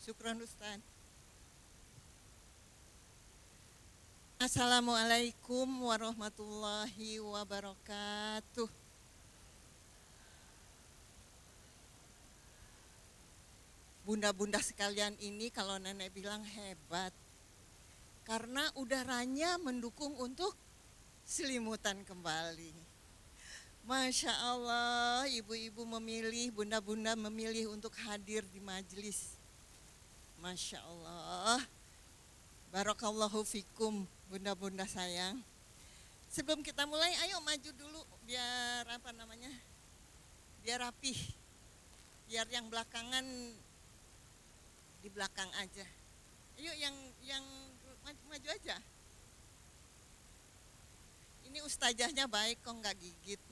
Syukron Ustaz. Assalamualaikum warahmatullahi wabarakatuh. Bunda-bunda sekalian ini kalau nenek bilang hebat. Karena udaranya mendukung untuk selimutan kembali. Masya Allah, ibu-ibu memilih, bunda-bunda memilih untuk hadir di majelis. Masya Allah. Barakallahu fikum, bunda-bunda sayang. Sebelum kita mulai, ayo maju dulu biar biar rapih. Biar yang belakangan di belakang aja. Ayo yang maju aja. Ini ustazahnya baik kok nggak gigit.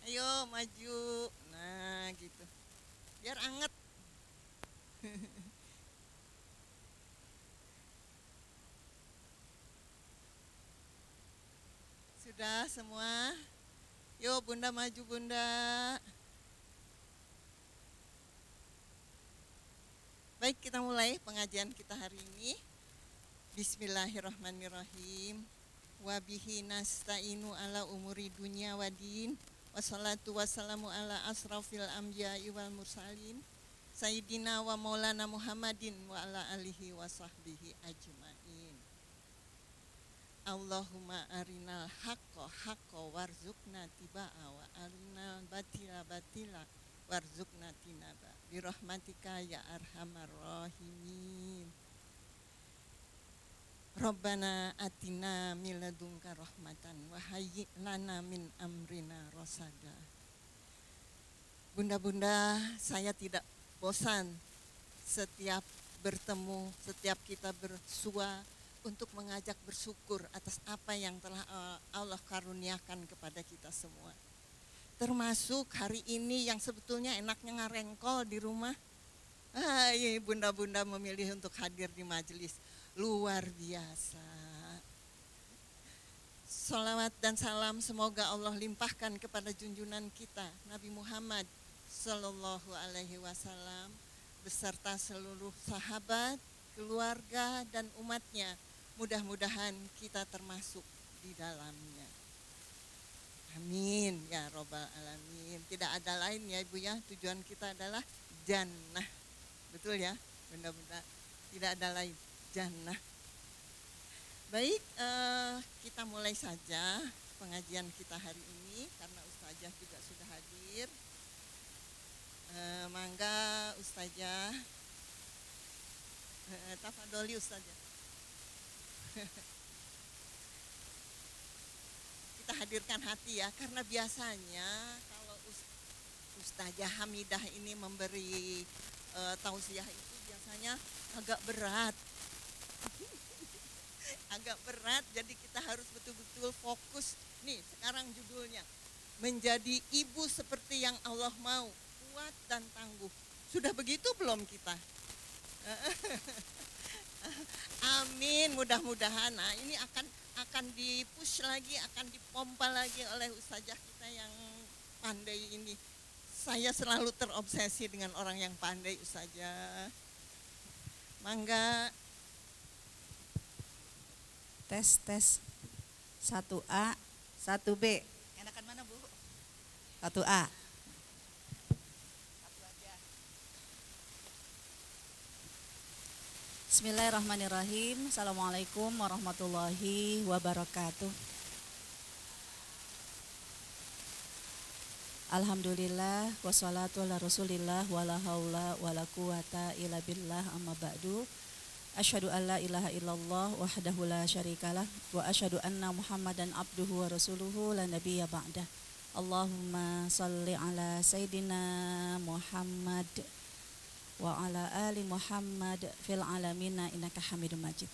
Ayo maju. Nah, gitu. Biar anget. Sudah semua? Yuk bunda maju bunda. Baik, kita mulai pengajian kita hari ini. Bismillahirrahmanirrahim. Wabihi nasta'inu ala umuri dunya wa din. Wassalatu wassalamu ala asrafil anbiya'i wal mursalin. Sayyidina wa maulana Muhammadin wa ala alihi wa sahbihi ajma'in. Allahumma arinal haqqa haqqa warzuqna tiba'a wa arinal batila batila warzuqna tinaba birahmatika ya arhamar rahimin. Rabbana atina min ladunka rahmatan wa hayyi lana min amrina rasada. Bunda-bunda, saya tidak bosan setiap bertemu, setiap kita bersua untuk mengajak bersyukur atas apa yang telah Allah karuniakan kepada kita semua. Termasuk hari ini yang sebetulnya enaknya ngarengkol di rumah. Bunda-bunda memilih untuk hadir di majelis. Luar biasa. Salawat dan salam semoga Allah limpahkan kepada junjungan kita Nabi Muhammad Sallallahu Alaihi Wasallam beserta seluruh sahabat, keluarga dan umatnya. Mudah-mudahan kita termasuk di dalamnya. Amin ya robbal alamin. Tidak ada lain ya ibu ya. Tujuan kita adalah jannah. Betul ya bunda-bunda. Tidak ada lain, jannah. Baik, kita mulai saja pengajian kita hari ini karena ustazah juga sudah hadir. Mangga ustazah. Tafadholi ustazah. Kita hadirkan hati ya, karena biasanya kalau Ustazah Hamidah ini memberi tausiah itu biasanya agak berat. Agak berat, jadi kita harus betul-betul fokus. Nih, sekarang judulnya, menjadi ibu seperti yang Allah mau, kuat dan tangguh. Sudah begitu belum kita? Amin, mudah-mudahan. Nah, ini akan dipush lagi, akan dipompa lagi oleh ustazah kita yang pandai ini. Saya selalu terobsesi dengan orang yang pandai, ustazah. Mangga. Tes 1A 1B. Enakan mana Bu? 1A. Bismillahirrahmanirrahim. Assalamualaikum warahmatullahi wabarakatuh. Alhamdulillah wassalatu ala rasulillah wala haula wala quwata illa billah amma ba'du. Asyhadu an la ilaha illallah wahdahu la syarikalah wa asyhadu anna Muhammadan abduhu wa rasuluhu la nabiyya ba'dah. Allahumma salli ala sayyidina Muhammad wa ala ali Muhammad fil alamina innaka Hamidum Majid.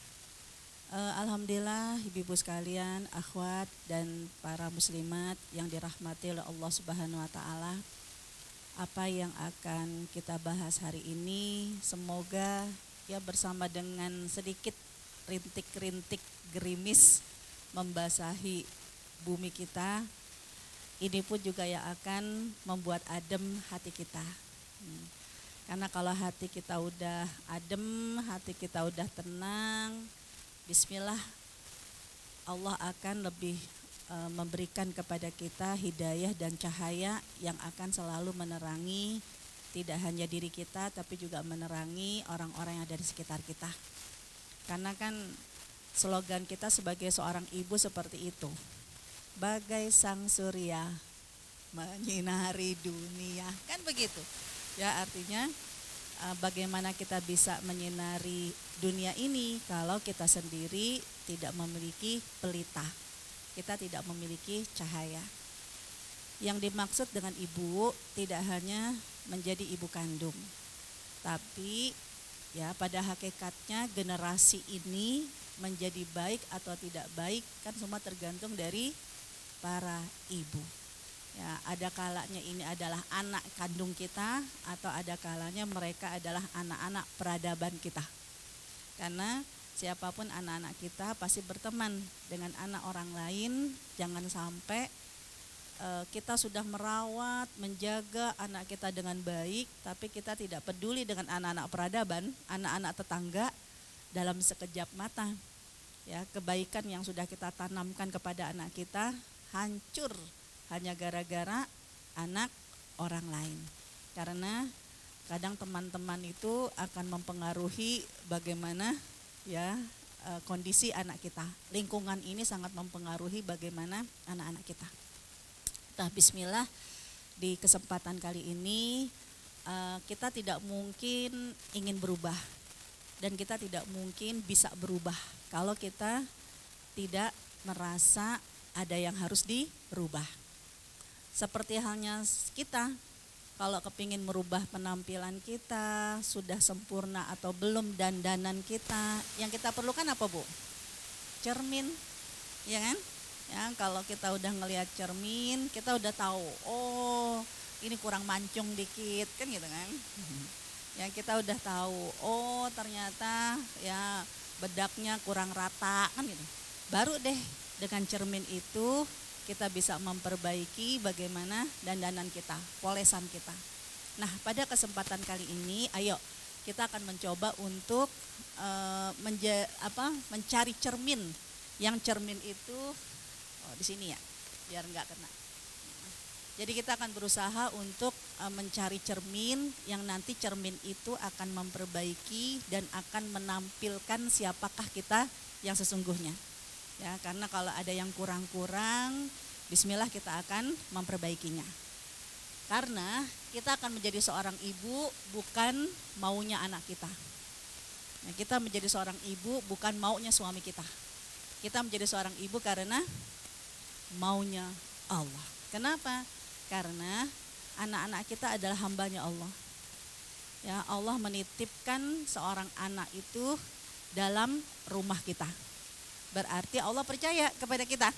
Alhamdulillah ibu-ibu sekalian, akhwat dan para muslimat yang dirahmati oleh Allah Subhanahu wa taala. Apa yang akan kita bahas hari ini semoga ya bersama dengan sedikit rintik-rintik gerimis membasahi bumi kita. Ini pun juga yang akan membuat adem hati kita. Karena kalau hati kita udah adem, hati kita udah tenang, bismillah, Allah akan lebih memberikan kepada kita hidayah dan cahaya yang akan selalu menerangi tidak hanya diri kita tapi juga menerangi orang-orang yang ada di sekitar kita. Karena kan slogan kita sebagai seorang ibu seperti itu. Bagai sang surya menyinari dunia, kan begitu. Ya, artinya bagaimana kita bisa menyinari dunia ini kalau kita sendiri tidak memiliki pelita, kita tidak memiliki cahaya. Yang dimaksud dengan ibu tidak hanya menjadi ibu kandung, tapi ya pada hakikatnya generasi ini menjadi baik atau tidak baik kan semua tergantung dari para ibu. Ya, ada kalanya ini adalah anak kandung kita atau ada kalanya mereka adalah anak-anak peradaban kita. Karena siapapun anak-anak kita pasti berteman dengan anak orang lain. Jangan sampai kita sudah merawat, menjaga anak kita dengan baik, tapi kita tidak peduli dengan anak-anak peradaban, anak-anak tetangga dalam sekejap mata. Ya, kebaikan yang sudah kita tanamkan kepada anak kita hancur hanya gara-gara anak orang lain. Karena kadang teman-teman itu akan mempengaruhi bagaimana ya kondisi anak kita. Lingkungan ini sangat mempengaruhi bagaimana anak-anak kita. Nah, bismillah, di kesempatan kali ini kita tidak mungkin ingin berubah dan kita tidak mungkin bisa berubah kalau kita tidak merasa ada yang harus dirubah. Seperti halnya kita, kalau kepingin merubah penampilan kita, sudah sempurna atau belum dandanan kita, yang kita perlukan apa, Bu? Cermin, ya kan? Ya, kalau kita udah ngelihat cermin, kita udah tahu, oh ini kurang mancung dikit, kan gitu kan? Ya, kita udah tahu, oh ternyata ya bedaknya kurang rata, kan gitu. Baru deh dengan cermin itu kita bisa memperbaiki bagaimana dandanan kita, polesan kita. Nah, pada kesempatan kali ini, ayo kita akan mencoba untuk mencari cermin. Yang cermin itu di sini ya, biar enggak kena. Jadi kita akan berusaha untuk mencari cermin yang nanti cermin itu akan memperbaiki dan akan menampilkan siapakah kita yang sesungguhnya. Ya, karena kalau ada yang kurang-kurang, bismillah kita akan memperbaikinya. Karena kita akan menjadi seorang ibu bukan maunya anak kita. Nah, kita menjadi seorang ibu bukan maunya suami kita. Kita menjadi seorang ibu karena maunya Allah. Kenapa? Karena anak-anak kita adalah hambanya Allah. Ya, Allah menitipkan seorang anak itu dalam rumah kita. Berarti Allah percaya kepada kita.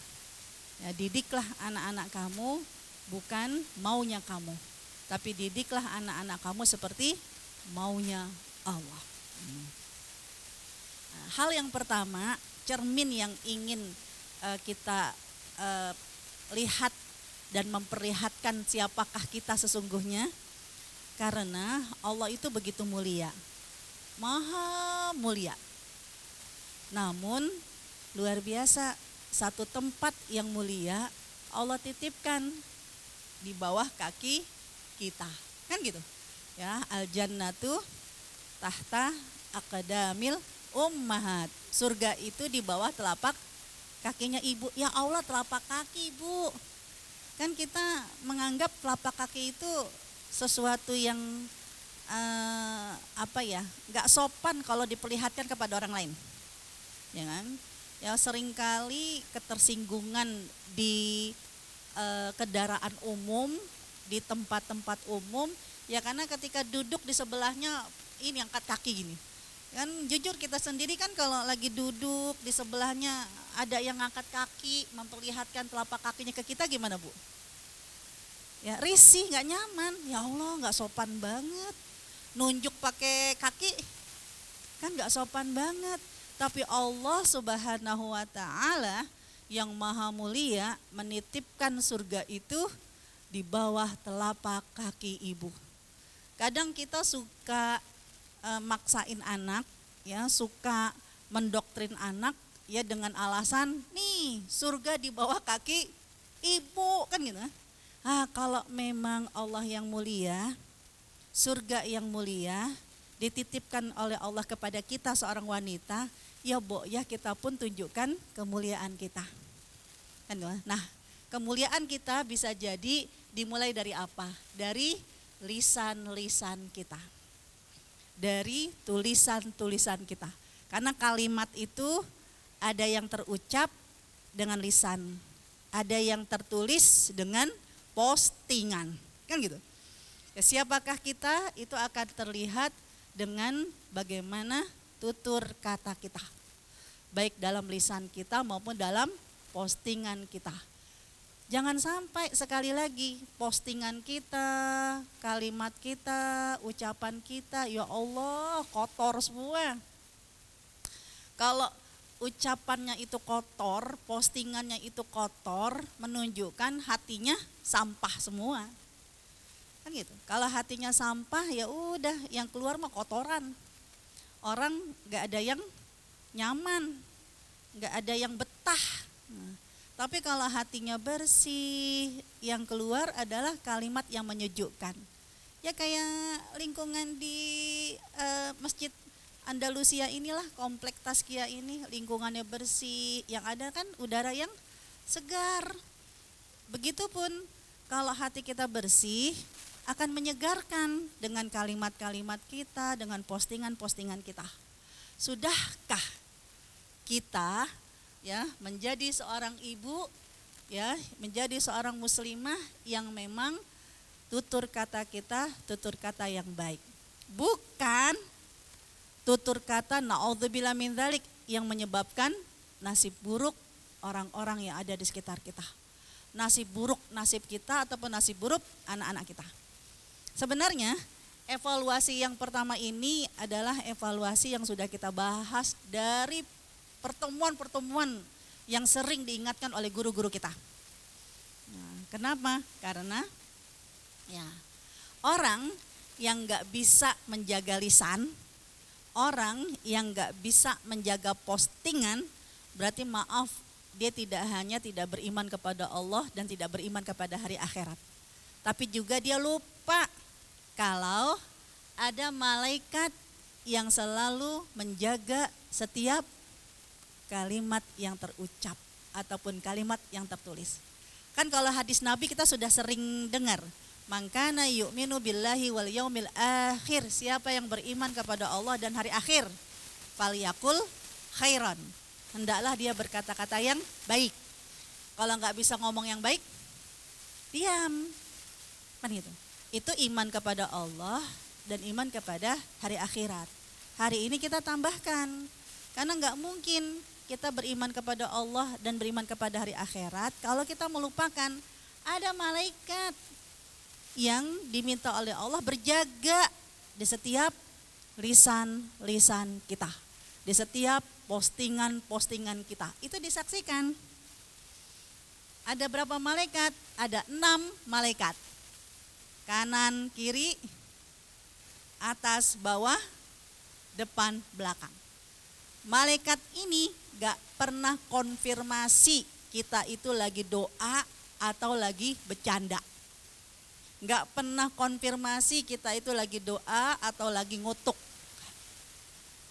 Ya, didiklah anak-anak kamu bukan maunya kamu, tapi didiklah anak-anak kamu seperti maunya Allah. Nah, hal yang pertama, cermin yang ingin kita lihat dan memperlihatkan siapakah kita sesungguhnya, karena Allah itu begitu mulia, maha mulia. Namun luar biasa, satu tempat yang mulia Allah titipkan di bawah kaki kita, kan gitu ya. Al-jannatu tahta aqdamil ummahat, surga itu di bawah telapak kakinya ibu. Ya Allah, telapak kaki, Bu. Kan kita menganggap telapak kaki itu sesuatu yang nggak sopan kalau diperlihatkan kepada orang lain, ya kan? Ya, seringkali ketersinggungan di kendaraan umum, di tempat-tempat umum, ya karena ketika duduk di sebelahnya ini angkat kaki gini. Kan jujur kita sendiri kan kalau lagi duduk di sebelahnya ada yang angkat kaki memperlihatkan telapak kakinya ke kita, gimana, Bu? Ya risih, nggak nyaman. Ya Allah, nggak sopan banget. Nunjuk pakai kaki kan nggak sopan banget. Tapi Allah Subhanahu wa Ta'ala yang maha mulia menitipkan surga itu di bawah telapak kaki ibu. Kadang kita suka maksain anak, ya, suka mendoktrin anak, ya, dengan alasan nih surga di bawah kaki ibu, kan gitu. Kalau memang Allah yang mulia, surga yang mulia dititipkan oleh Allah kepada kita seorang wanita, ya ya kita pun tunjukkan kemuliaan kita. Kan, nah, kemuliaan kita bisa jadi dimulai dari apa? Dari lisan-lisan kita. Dari tulisan-tulisan kita. Karena kalimat itu ada yang terucap dengan lisan, ada yang tertulis dengan postingan, kan gitu. Ya, siapakah kita itu akan terlihat dengan bagaimana tutur kata kita, baik dalam lisan kita maupun dalam postingan kita. Jangan sampai sekali lagi postingan kita, kalimat kita, ucapan kita, ya Allah kotor semua. Kalau ucapannya itu kotor, postingannya itu kotor, menunjukkan hatinya sampah semua. Kan gitu. Kalau hatinya sampah, ya udah yang keluar mah kotoran. Orang gak ada yang nyaman, gak ada yang betah. Tapi kalau hatinya bersih, yang keluar adalah kalimat yang menyejukkan. Ya kayak lingkungan di Masjid Andalusia inilah, Komplek Tazkiyah ini, lingkungannya bersih, yang ada kan udara yang segar. Begitupun kalau hati kita bersih, akan menyegarkan dengan kalimat-kalimat kita, dengan postingan-postingan kita. Sudahkah kita, ya, menjadi seorang ibu, ya, menjadi seorang muslimah yang memang tutur kata kita tutur kata yang baik, bukan tutur kata naudzubillah min dzalik yang menyebabkan nasib buruk orang-orang yang ada di sekitar kita, nasib buruk nasib kita ataupun nasib buruk anak-anak kita. Sebenarnya evaluasi yang pertama ini adalah evaluasi yang sudah kita bahas dari pertemuan-pertemuan yang sering diingatkan oleh guru-guru kita. Nah, kenapa? Karena ya, orang yang gak bisa menjaga lisan, orang yang gak bisa menjaga postingan, berarti maaf, dia tidak hanya tidak beriman kepada Allah dan tidak beriman kepada hari akhirat, tapi juga dia lupa kalau ada malaikat yang selalu menjaga setiap kalimat yang terucap ataupun kalimat yang tertulis. Kan kalau hadis Nabi kita sudah sering dengar, man kana yu'minu billahi wal yaumil akhir, siapa yang beriman kepada Allah dan hari akhir, falyakul khairan, hendaklah dia berkata-kata yang baik. Kalau enggak bisa ngomong yang baik, diam. Kan gitu. Itu iman kepada Allah dan iman kepada hari akhirat. Hari ini kita tambahkan, karena enggak mungkin kita beriman kepada Allah dan beriman kepada hari akhirat kalau kita melupakan ada malaikat yang diminta oleh Allah berjaga di setiap lisan-lisan kita, di setiap postingan-postingan kita. Itu disaksikan. Ada berapa malaikat? Ada 6 malaikat. Kanan, kiri, atas, bawah, depan, belakang. Malaikat ini gak pernah konfirmasi kita itu lagi doa atau lagi bercanda. Gak pernah konfirmasi kita itu lagi doa atau lagi ngutuk.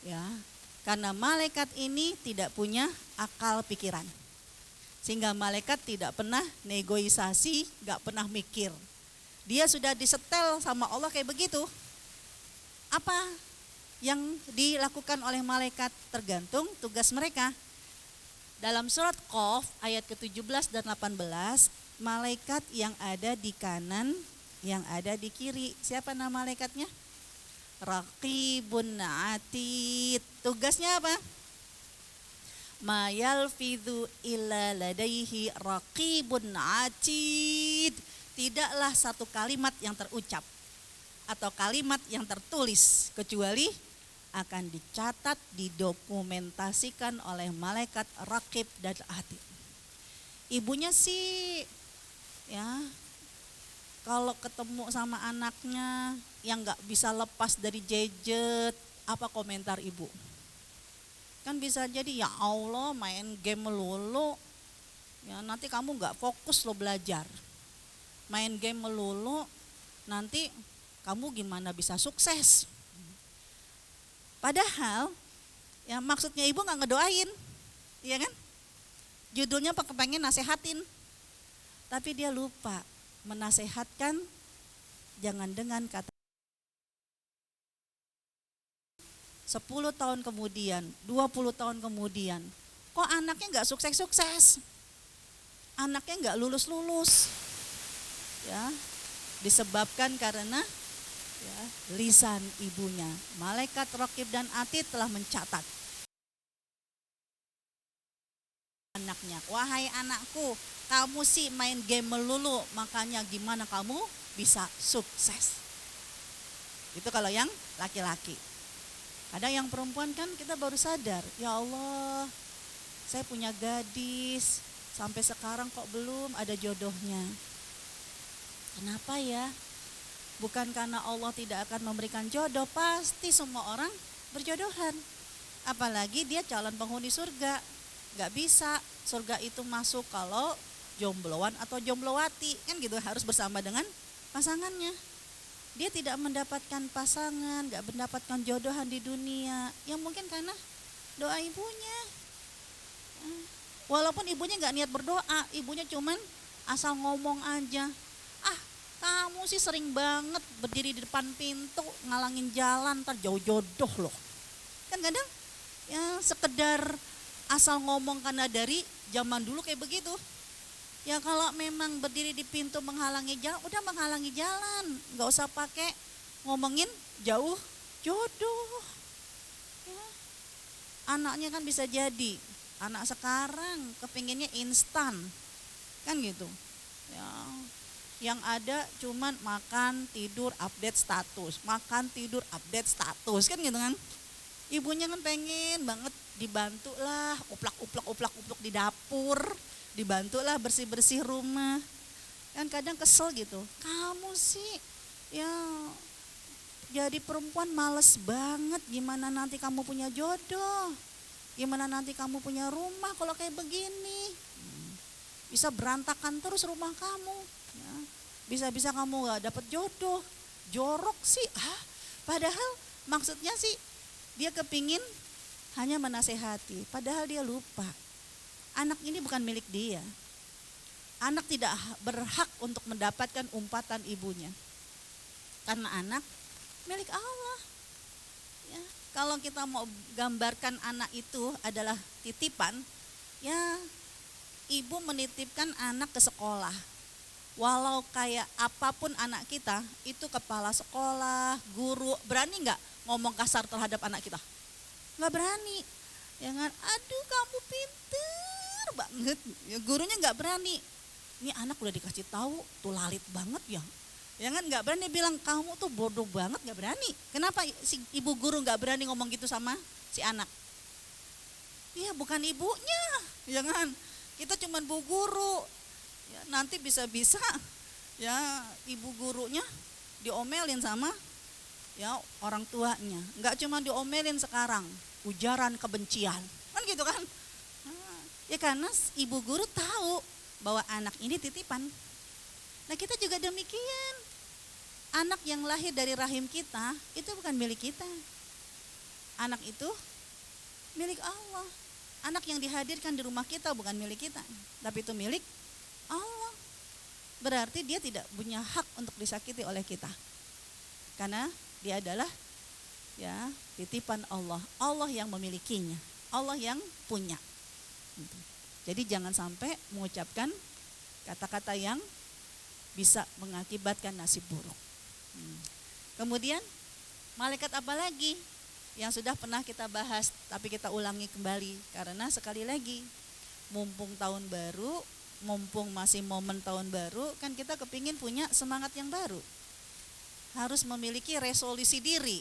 Ya, karena malaikat ini tidak punya akal pikiran. Sehingga malaikat tidak pernah negosiasi, gak pernah mikir. Dia sudah disetel sama Allah kayak begitu. Apa yang dilakukan oleh malaikat tergantung tugas mereka. Dalam surat Qaf ayat ke-17 dan 18, malaikat yang ada di kanan, yang ada di kiri. Siapa nama malaikatnya? Raqibun atid. Tugasnya apa? Ma yalfidhu illa ladaihi raqibun atid. Tidaklah satu kalimat yang terucap atau kalimat yang tertulis kecuali akan dicatat, didokumentasikan oleh malaikat raqib dan atid. Ibunya sih ya kalau ketemu sama anaknya yang nggak bisa lepas dari gadget, apa komentar ibu? Kan bisa jadi, ya Allah main game melulu, ya nanti kamu nggak fokus lo belajar. Main game melulu, nanti kamu gimana bisa sukses? Padahal ya maksudnya ibu nggak ngedoain, iya kan? Judulnya pengen nasehatin, tapi dia lupa menasehatkan jangan dengan kata 10 tahun kemudian, 20 tahun kemudian, kok anaknya nggak sukses-sukses, anaknya nggak lulus-lulus, ya disebabkan karena ya, lisan ibunya. Malaikat Raqib dan Atid telah mencatat anaknya, wahai anakku, kamu sih main game melulu, makanya gimana kamu bisa sukses. Itu kalau yang laki-laki. Ada yang perempuan kan kita baru sadar, ya Allah, saya punya gadis, sampai sekarang kok belum ada jodohnya. Kenapa ya? Bukan karena Allah tidak akan memberikan jodoh, pasti semua orang berjodohan. Apalagi dia calon penghuni surga. Gak bisa surga itu masuk kalau jombloan atau jomblowati, kan gitu, harus bersama dengan pasangannya. Dia tidak mendapatkan pasangan, gak mendapatkan jodohan di dunia, yang mungkin karena doa ibunya. Walaupun ibunya gak niat berdoa, ibunya cuman asal ngomong aja. Ah, kamu sih sering banget berdiri di depan pintu ngalangin jalan, ntar jauh jodoh loh. Kan kadang ya sekedar asal ngomong, karena dari zaman dulu kayak begitu. Ya kalau memang berdiri di pintu menghalangi jalan, udah menghalangi jalan, nggak usah pakai ngomongin jauh jodoh. Ya. Anaknya kan bisa jadi, anak sekarang kepinginnya instan, kan gitu. Ya. Yang ada cuman makan, tidur, update status, makan, tidur, update status, kan gitu kan. Ibunya kan pengen banget dibantu lah, uplak di dapur, dibantu lah bersih-bersih rumah. Kan kadang kesel gitu, kamu sih ya jadi perempuan males banget, gimana nanti kamu punya jodoh, gimana nanti kamu punya rumah kalau kayak begini. Bisa berantakan terus rumah kamu, ya. Bisa-bisa kamu gak dapet jodoh, jorok sih. Padahal maksudnya sih dia kepingin hanya menasehati, padahal dia lupa. Anak ini bukan milik dia. Anak tidak berhak untuk mendapatkan umpatan ibunya. Karena anak milik Allah. Ya, kalau kita mau gambarkan anak itu adalah titipan, ya ibu menitipkan anak ke sekolah. Walau kayak apapun anak kita, itu kepala sekolah, guru, berani nggak ngomong kasar terhadap anak kita? Nggak berani. Ya kan, aduh kamu pinter banget. Ya, gurunya nggak berani. Ini anak udah dikasih tahu, tuh lalit banget ya. Ya kan, nggak berani bilang kamu tuh bodoh banget, nggak berani. Kenapa si ibu guru nggak berani ngomong gitu sama si anak? Iya, bukan ibunya, ya kan. Kita cuman bu guru. Ya, nanti bisa-bisa ya ibu gurunya diomelin sama ya orang tuanya. Enggak cuma diomelin sekarang, ujaran kebencian. Kan gitu kan? Ya karena ibu guru tahu bahwa anak ini titipan. Nah, kita juga demikian. Anak yang lahir dari rahim kita itu bukan milik kita. Anak itu milik Allah. Anak yang dihadirkan di rumah kita bukan milik kita, tapi itu milik Allah. Berarti dia tidak punya hak untuk disakiti oleh kita. Karena dia adalah ya titipan Allah. Allah yang memilikinya, Allah yang punya. Jadi jangan sampai mengucapkan kata-kata yang bisa mengakibatkan nasib buruk. Kemudian malaikat apa lagi yang sudah pernah kita bahas, tapi kita ulangi kembali karena sekali lagi mumpung tahun baru, mumpung masih momen tahun baru, kan kita kepingin punya semangat yang baru. Harus memiliki resolusi diri.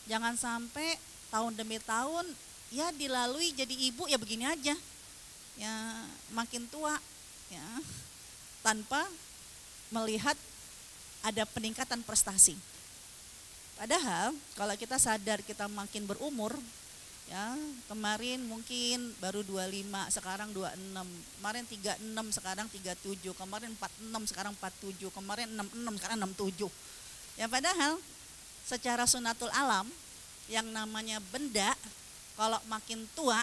Jangan sampai tahun demi tahun ya dilalui jadi ibu ya begini aja. Ya makin tua ya tanpa melihat ada peningkatan prestasi. Padahal kalau kita sadar kita makin berumur, ya kemarin mungkin baru 25, sekarang 26, kemarin 36, sekarang 37, kemarin 46, sekarang 47, kemarin 66, sekarang 67. Ya padahal secara sunatul alam yang namanya benda kalau makin tua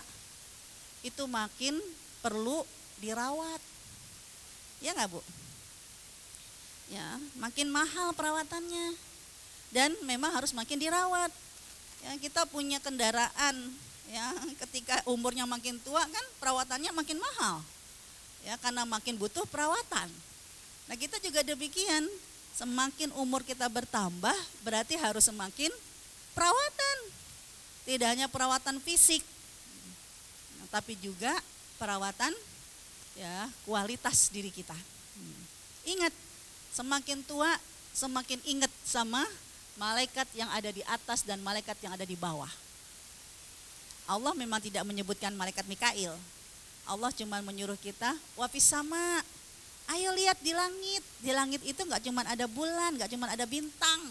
itu makin perlu dirawat. Ya enggak, Bu? Ya, makin mahal perawatannya. Dan memang harus makin dirawat. Ya, kita punya kendaraan, ya, ketika umurnya makin tua kan perawatannya makin mahal. Ya, karena makin butuh perawatan. Nah, kita juga demikian. Semakin umur kita bertambah, berarti harus semakin perawatan. Tidak hanya perawatan fisik, tapi juga perawatan ya kualitas diri kita. Ingat, semakin tua semakin ingat sama malaikat yang ada di atas dan malaikat yang ada di bawah. Allah memang tidak menyebutkan malaikat Mikail. Allah cuma menyuruh kita wafis sama. Ayo lihat di langit. Di langit itu enggak cuma ada bulan, enggak cuma ada bintang.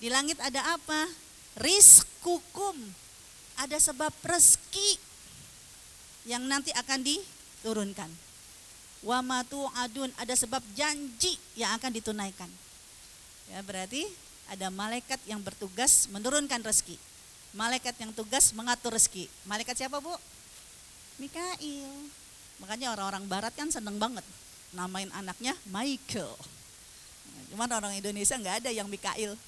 Di langit ada apa? Rizkukum. Ada sebab rezeki yang nanti akan diturunkan. Wa ma tu'adun, ada sebab janji yang akan ditunaikan. Ya, berarti ada malaikat yang bertugas menurunkan rezeki. Malaikat yang tugas mengatur rezeki. Malaikat siapa, Bu? Mikail. Makanya orang-orang barat kan seneng banget namain anaknya Michael. Cuman orang Indonesia enggak ada yang Mikail.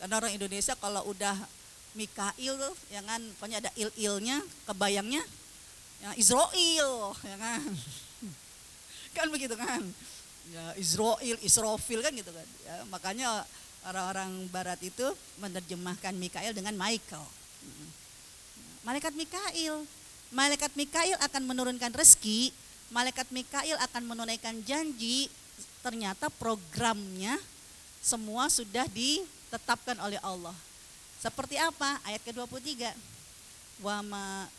Karena orang Indonesia kalau udah Mikail ya kan, pokoknya ada il-ilnya, kebayangnya ya Israel, ya kan. Kan begitu kan. Ya Israel, Israfil kan gitu kan. Ya, makanya orang-orang barat itu menerjemahkan Mikail dengan Michael. Malaikat Mikail. Malaikat Mikail akan menurunkan rezeki, malaikat Mikail akan menunaikan janji. Ternyata programnya semua sudah ditetapkan oleh Allah. Seperti apa? Ayat ke-23. Wa ma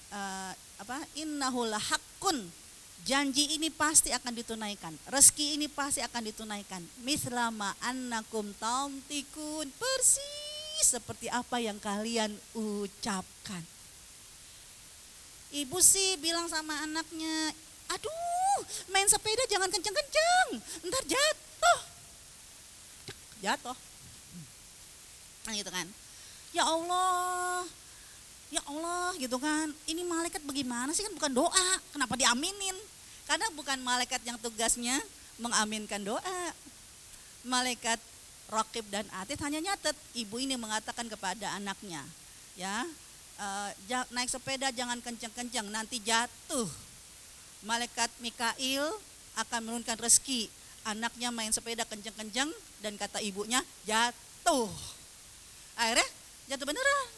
innahu lahaqqun. Janji ini pasti akan ditunaikan. Rezeki ini pasti akan ditunaikan. Mislama annakum tantikun. Persis seperti apa yang kalian ucapkan. Ibu sih bilang sama anaknya, aduh main sepeda jangan kenceng-kenceng, ntar jatuh. Jatuh. Nah gitu kan. Ya Allah gitu kan, ini malaikat bagaimana sih, kan bukan doa, kenapa diaminin? Karena bukan malaikat yang tugasnya mengaminkan doa. Malaikat Raqib dan Atid hanya nyatet. Ibu ini mengatakan kepada anaknya, ya naik sepeda jangan kenceng-kenceng, nanti jatuh. Malaikat Mikail akan menurunkan rezeki, anaknya main sepeda kenceng-kenceng dan kata ibunya jatuh. Akhirnya jatuh beneran.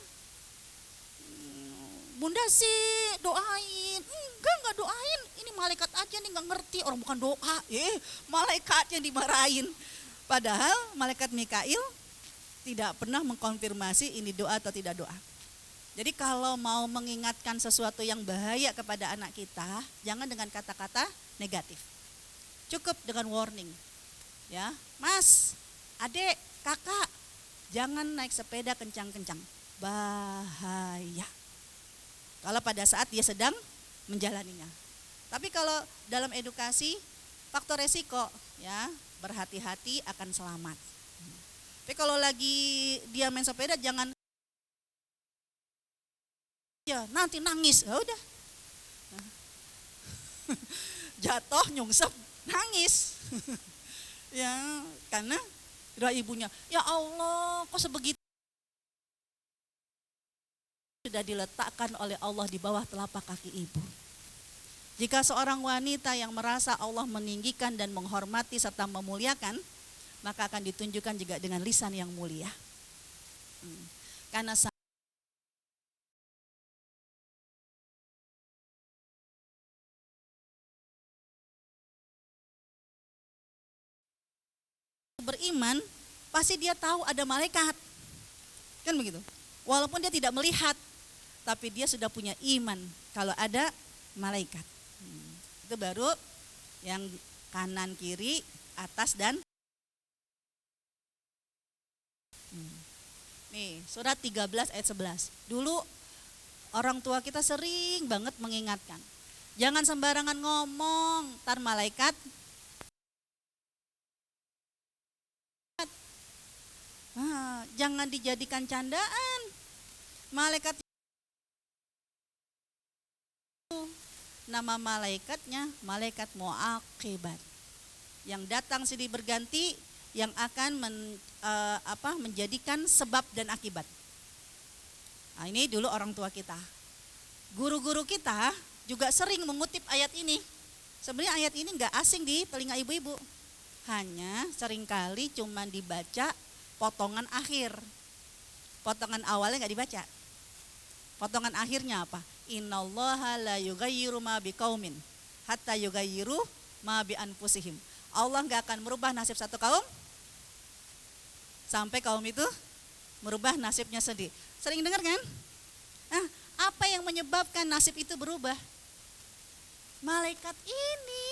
Bunda sih doain, enggak doain, ini malaikat aja nih enggak ngerti, orang bukan doa, malaikat yang dimarahin. Padahal malaikat Mikail tidak pernah mengkonfirmasi ini doa atau tidak doa. Jadi kalau mau mengingatkan sesuatu yang bahaya kepada anak kita, jangan dengan kata-kata negatif. Cukup dengan warning. Ya, Mas, Adek, Kakak, jangan naik sepeda kencang-kencang. Bahaya. Kalau pada saat dia sedang menjalaninya. Tapi kalau dalam edukasi, faktor resiko, ya berhati-hati akan selamat. Tapi kalau lagi dia main sepeda jangan ya nanti nangis, ya udah. Jatuh, nyungsep, nangis. Ya, karena doa ibunya, ya Allah, kok sebegitu sudah diletakkan oleh Allah di bawah telapak kaki ibu. Jika seorang wanita yang merasa Allah meninggikan dan menghormati serta memuliakan, maka akan ditunjukkan juga dengan lisan yang mulia. Karena beriman, pasti dia tahu ada malaikat. Kan begitu. Walaupun dia tidak melihat, tapi dia sudah punya iman kalau ada malaikat. Itu baru yang kanan, kiri, atas dan Nih, surat 13 ayat 11. Dulu orang tua kita sering banget mengingatkan. Jangan sembarangan ngomong, ntar malaikat jangan dijadikan candaan. Malaikat, nama malaikatnya malaikat muaqibat. Yang datang silih berganti, yang akan menjadikan sebab dan akibat. Nah, ini dulu orang tua kita. Guru-guru kita juga sering mengutip ayat ini. Sebenarnya ayat ini enggak asing di telinga ibu-ibu. Hanya seringkali cuma dibaca potongan akhir. Potongan awalnya enggak dibaca. Potongan akhirnya apa? Innallaha la yughayyiru ma biqaumin hatta yughayyiru ma bi anfusihim. Allah enggak akan merubah nasib satu kaum sampai kaum itu merubah nasibnya sendiri. Sering dengar kan? Nah, apa yang menyebabkan nasib itu berubah? Malaikat ini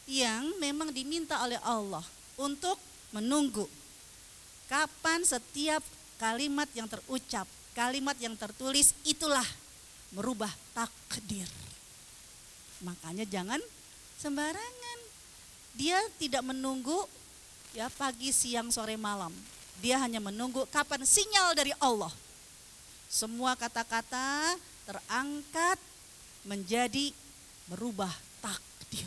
yang memang diminta oleh Allah untuk menunggu kapan setiap kalimat yang terucap, kalimat yang tertulis itulah merubah takdir. Makanya jangan sembarangan. Dia tidak menunggu ya pagi, siang, sore, malam. Dia hanya menunggu kapan sinyal dari Allah. Semua kata-kata terangkat menjadi merubah takdir.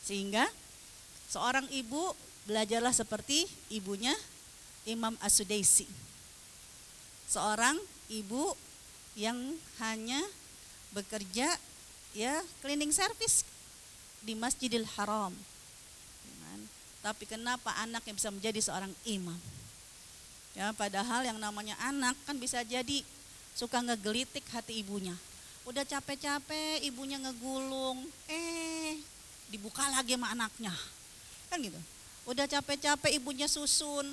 Sehingga seorang ibu belajarlah seperti ibunya Imam As-Sudaisi. Seorang ibu yang hanya bekerja ya cleaning service di Masjidil Haram. Tapi kenapa anaknya bisa menjadi seorang imam? Ya, padahal yang namanya anak kan bisa jadi suka ngegelitik hati ibunya. Udah capek-capek ibunya ngegulung, dibuka lagi sama anaknya. Kan gitu. Udah capek-capek ibunya susun,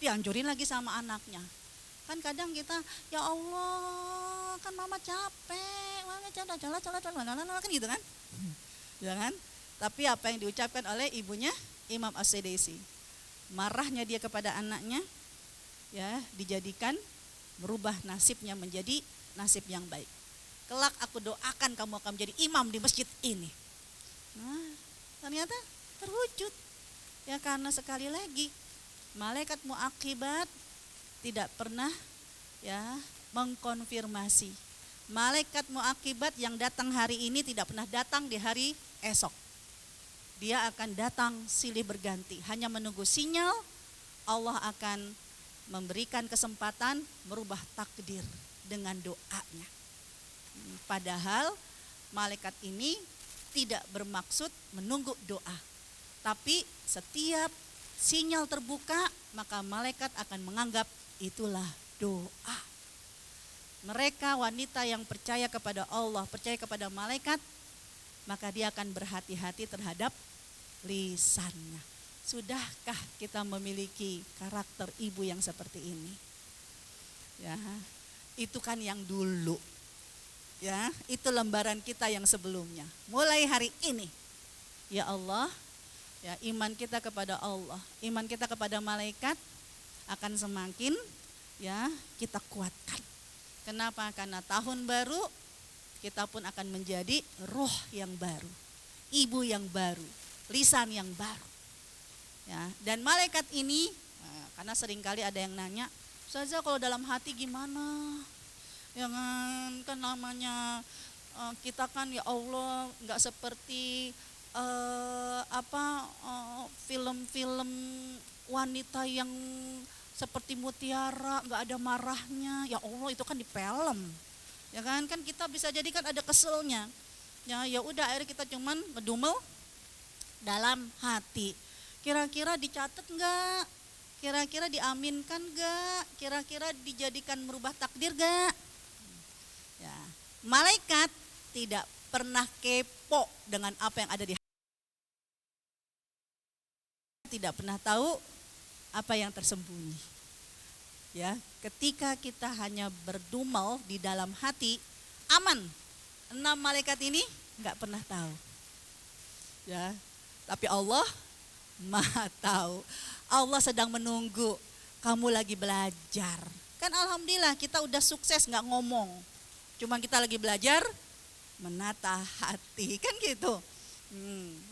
dianjurin lagi sama anaknya. Kan kadang kita, ya Allah, kan mama capek, mama kan gitu kan? Jangan. Tapi apa yang diucapkan oleh ibunya Imam As-Sudaisi, marahnya dia kepada anaknya ya dijadikan merubah nasibnya menjadi nasib yang baik. Kelak aku doakan kamu akan menjadi imam di masjid ini. Nah, ternyata terwujud. Ya karena sekali lagi malaikat muaqibat tidak pernah ya mengkonfirmasi. Malaikat muaqibat yang datang hari ini tidak pernah datang di hari esok. Dia akan datang silih berganti, hanya menunggu sinyal. Allah akan memberikan kesempatan merubah takdir dengan doanya. Padahal malaikat ini tidak bermaksud menunggu doa, tapi setiap sinyal terbuka maka malaikat akan menganggap itulah doa. Mereka wanita yang percaya kepada Allah, percaya kepada malaikat, maka dia akan berhati-hati terhadap lisannya. Sudahkah kita memiliki karakter ibu yang seperti ini? Ya, itu kan yang dulu. Ya, itu lembaran kita yang sebelumnya. Mulai hari ini, ya Allah, ya iman kita kepada Allah, iman kita kepada malaikat akan semakin ya kita kuatkan. Kenapa? Karena tahun baru kita pun akan menjadi roh yang baru, ibu yang baru, lisan yang baru. Ya, dan malaikat ini, karena seringkali ada yang nanya, Ustazah kalau dalam hati gimana? Ya kan namanya kita kan ya Allah nggak seperti film-film wanita yang seperti mutiara, nggak ada marahnya. Ya Allah itu kan di film. Ya kan kita bisa jadi kan ada keselnya. Ya udah akhirnya kita cuman ngedumel dalam hati. Kira-kira dicatat enggak? Kira-kira diaminkan enggak? Kira-kira dijadikan merubah takdir enggak? Ya, malaikat tidak pernah kepo dengan apa yang ada di hati. Tidak pernah tahu apa yang tersembunyi. Ya, ketika kita hanya berdumel di dalam hati, aman. 6 malaikat ini enggak pernah tahu. Ya, tapi Allah Maha tahu. Allah sedang menunggu kamu lagi belajar. Kan alhamdulillah kita udah sukses nggak ngomong. Cuman kita lagi belajar menata hati, kan gitu.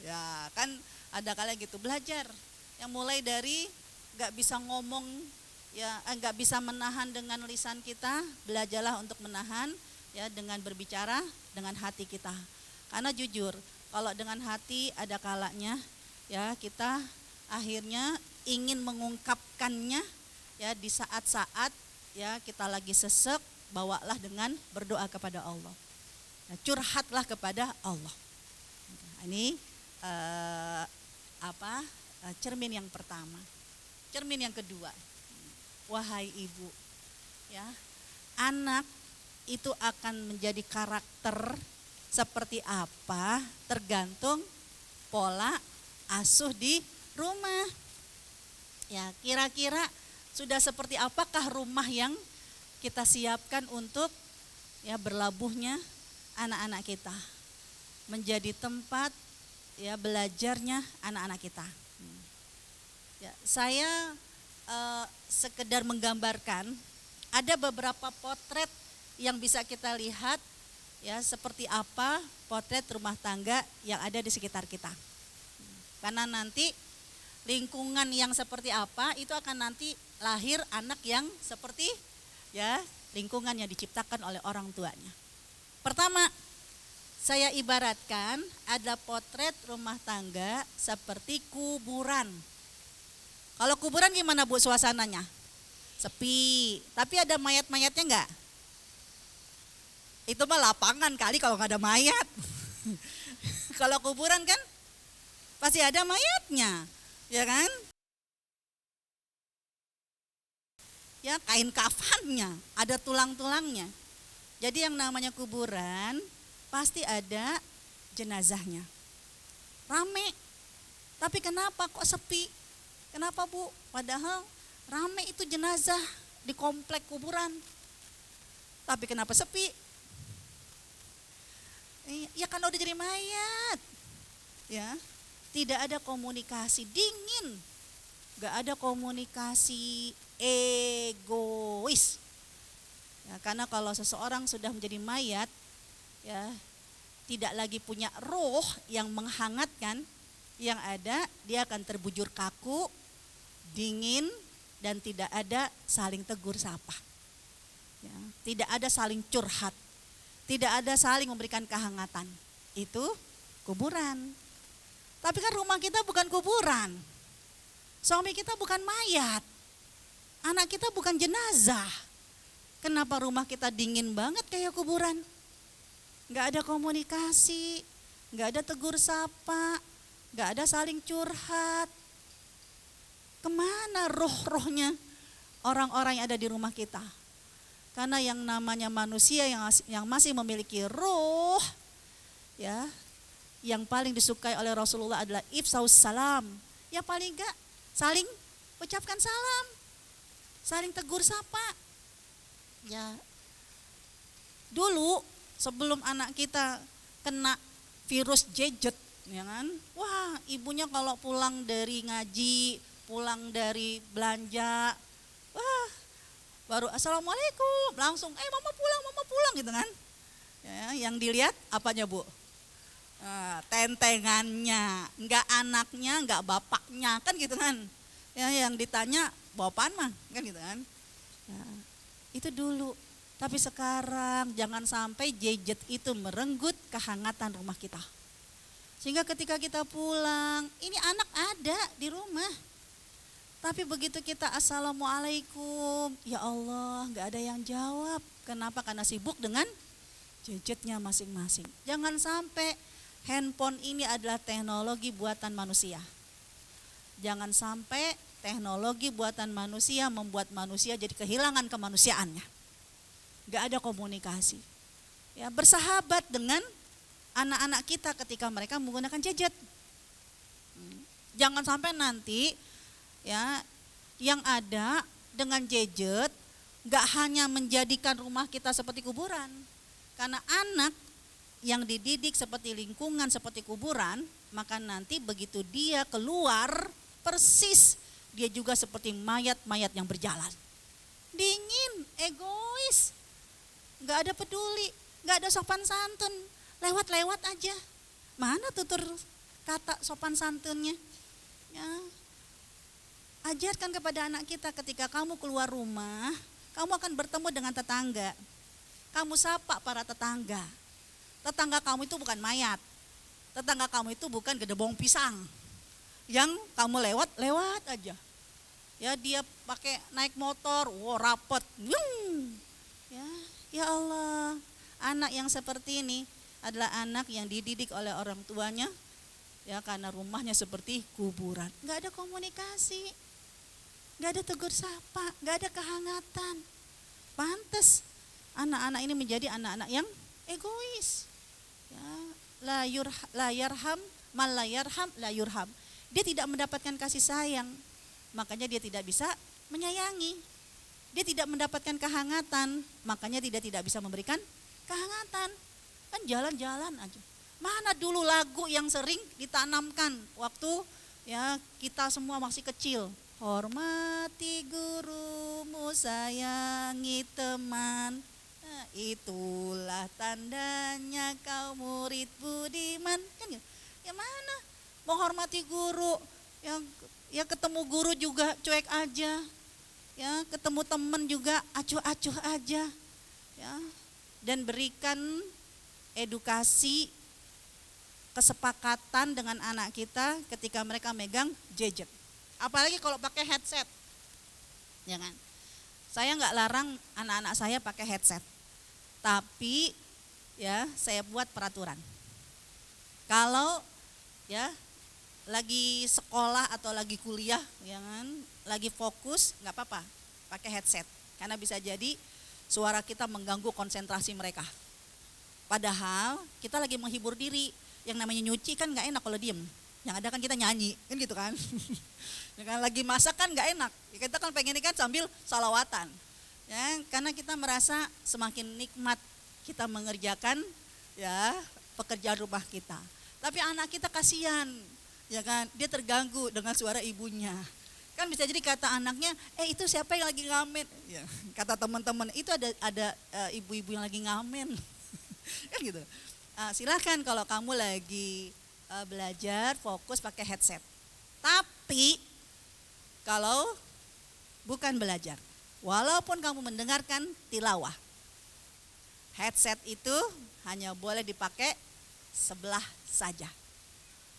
Ya kan ada kala gitu belajar. Yang mulai dari nggak bisa ngomong, ya nggak bisa menahan dengan lisan kita, belajarlah untuk menahan ya dengan berbicara dengan hati kita. Karena jujur, kalau dengan hati ada kalanya ya kita akhirnya ingin mengungkapkannya ya di saat-saat ya kita lagi sesek, bawalah dengan berdoa kepada Allah. Nah, curhatlah kepada Allah. Nah, ini cermin yang pertama. Cermin yang kedua, wahai ibu, ya anak itu akan menjadi karakter seperti apa tergantung pola asuh di rumah. Ya kira-kira sudah seperti apakah rumah yang kita siapkan untuk ya berlabuhnya anak-anak kita, menjadi tempat ya belajarnya anak-anak kita. Ya, saya sekedar menggambarkan ada beberapa potret yang bisa kita lihat ya seperti apa potret rumah tangga yang ada di sekitar kita. Karena nanti lingkungan yang seperti apa itu akan nanti lahir anak yang seperti ya lingkungan yang diciptakan oleh orang tuanya. Pertama, saya ibaratkan ada potret rumah tangga seperti kuburan. Kalau kuburan gimana Bu suasananya? Sepi, tapi ada mayat-mayatnya enggak? Itu mah lapangan kali kalau nggak ada mayat. Kalau kuburan kan pasti ada mayatnya, ya kan? Ya kain kafannya, ada tulang-tulangnya. Jadi yang namanya kuburan pasti ada jenazahnya. Rame, tapi kenapa kok sepi? Kenapa Bu? Padahal rame itu jenazah di komplek kuburan. Tapi kenapa sepi? Ya karena udah jadi mayat. Ya, tidak ada komunikasi, dingin. Gak ada komunikasi, egois. Ya, karena kalau seseorang sudah menjadi mayat, ya tidak lagi punya roh yang menghangatkan, yang ada dia akan terbujur kaku, dingin, dan tidak ada saling tegur sapa. Ya, tidak ada saling curhat, tidak ada saling memberikan kehangatan. Itu kuburan. Tapi kan rumah kita bukan kuburan. Suami kita bukan mayat. Anak kita bukan jenazah. Kenapa rumah kita dingin banget kayak kuburan? Gak ada komunikasi, gak ada tegur sapa, gak ada saling curhat. Kemana roh-rohnya orang-orang yang ada di rumah kita? Karena yang namanya manusia yang masih memiliki roh, ya, yang paling disukai oleh Rasulullah adalah ifsaus salam. Ya paling gak saling ucapkan salam, saling tegur sapa. Ya, dulu sebelum anak kita kena virus jejet, ya kan? Wah, ibunya kalau pulang dari ngaji, pulang dari belanja, wah, baru assalamualaikum, langsung, mama pulang gitu kan? Ya, yang dilihat apanya Bu? Tentengannya, enggak anaknya, enggak bapaknya, kan gitu kan? Ya, yang ditanya bapak mah, kan gitu kan? Ya, itu dulu. Tapi sekarang jangan sampai gadget itu merenggut kehangatan rumah kita. Sehingga ketika kita pulang, ini anak ada di rumah. Tapi begitu kita assalamualaikum, ya Allah gak ada yang jawab. Kenapa? Karena sibuk dengan gadgetnya masing-masing. Jangan sampai handphone ini adalah teknologi buatan manusia. Jangan sampai teknologi buatan manusia membuat manusia jadi kehilangan kemanusiaannya. Gak ada komunikasi. Ya, bersahabat dengan anak-anak kita ketika mereka menggunakan gadget. Jangan sampai nanti ya yang ada dengan gadget gak hanya menjadikan rumah kita seperti kuburan. Karena anak yang dididik seperti lingkungan seperti kuburan, maka nanti begitu dia keluar persis dia juga seperti mayat-mayat yang berjalan. Dingin, egois, gak ada peduli, gak ada sopan santun, lewat-lewat aja. Mana tutur kata sopan santunnya? Ya, ajarkan kepada anak kita ketika kamu keluar rumah, kamu akan bertemu dengan tetangga. Kamu sapa para tetangga. Tetangga kamu itu bukan mayat. Tetangga kamu itu bukan gedebong pisang yang kamu lewat aja. Ya, dia pakai naik motor, rapet. Ya, ya Allah, anak yang seperti ini adalah anak yang dididik oleh orang tuanya, ya, karena rumahnya seperti kuburan. Gak ada komunikasi, gak ada tegur sapa, gak ada kehangatan. Pantes anak-anak ini menjadi anak-anak yang egois. Ya, la yarham mal la yarham la yurham. Dia tidak mendapatkan kasih sayang, makanya dia tidak bisa menyayangi. Dia tidak mendapatkan kehangatan, makanya dia tidak bisa memberikan kehangatan. Kan jalan-jalan aja. Mana dulu lagu yang sering ditanamkan waktu ya kita semua masih kecil. Hormati gurumu, sayangi teman. Nah, itulah tandanya kau murid budiman. Kan gitu. Ya mana? Menghormati guru, yang ya ketemu guru juga cuek aja. Ya, ketemu teman juga acuh-acuh aja. Ya. Dan berikan edukasi, kesepakatan dengan anak kita ketika mereka megang gadget. Apalagi kalau pakai headset. Ya kan? Saya nggak larang anak-anak saya pakai headset. Tapi ya saya buat peraturan. Kalau ya lagi sekolah atau lagi kuliah, ya kan, lagi fokus, nggak apa-apa pakai headset. Karena bisa jadi suara kita mengganggu konsentrasi mereka. Padahal kita lagi menghibur diri. Yang namanya nyuci kan nggak enak kalau diem. Yang ada kan kita nyanyi, kan gitu kan. Ya kan, lagi masak kan nggak enak. Ya, kita kan pengen kan sambil salawatan. Ya, karena kita merasa semakin nikmat kita mengerjakan ya pekerjaan rumah kita. Tapi anak kita kasihan, ya kan, dia terganggu dengan suara ibunya. Kan bisa jadi kata anaknya, itu siapa yang lagi ngamen? Ya, kata teman-teman, itu ada ibu-ibu yang lagi ngamen. Kan gitu. Silahkan kalau kamu lagi belajar fokus pakai headset. Tapi kalau bukan belajar, walaupun kamu mendengarkan tilawah, headset itu hanya boleh dipakai sebelah saja.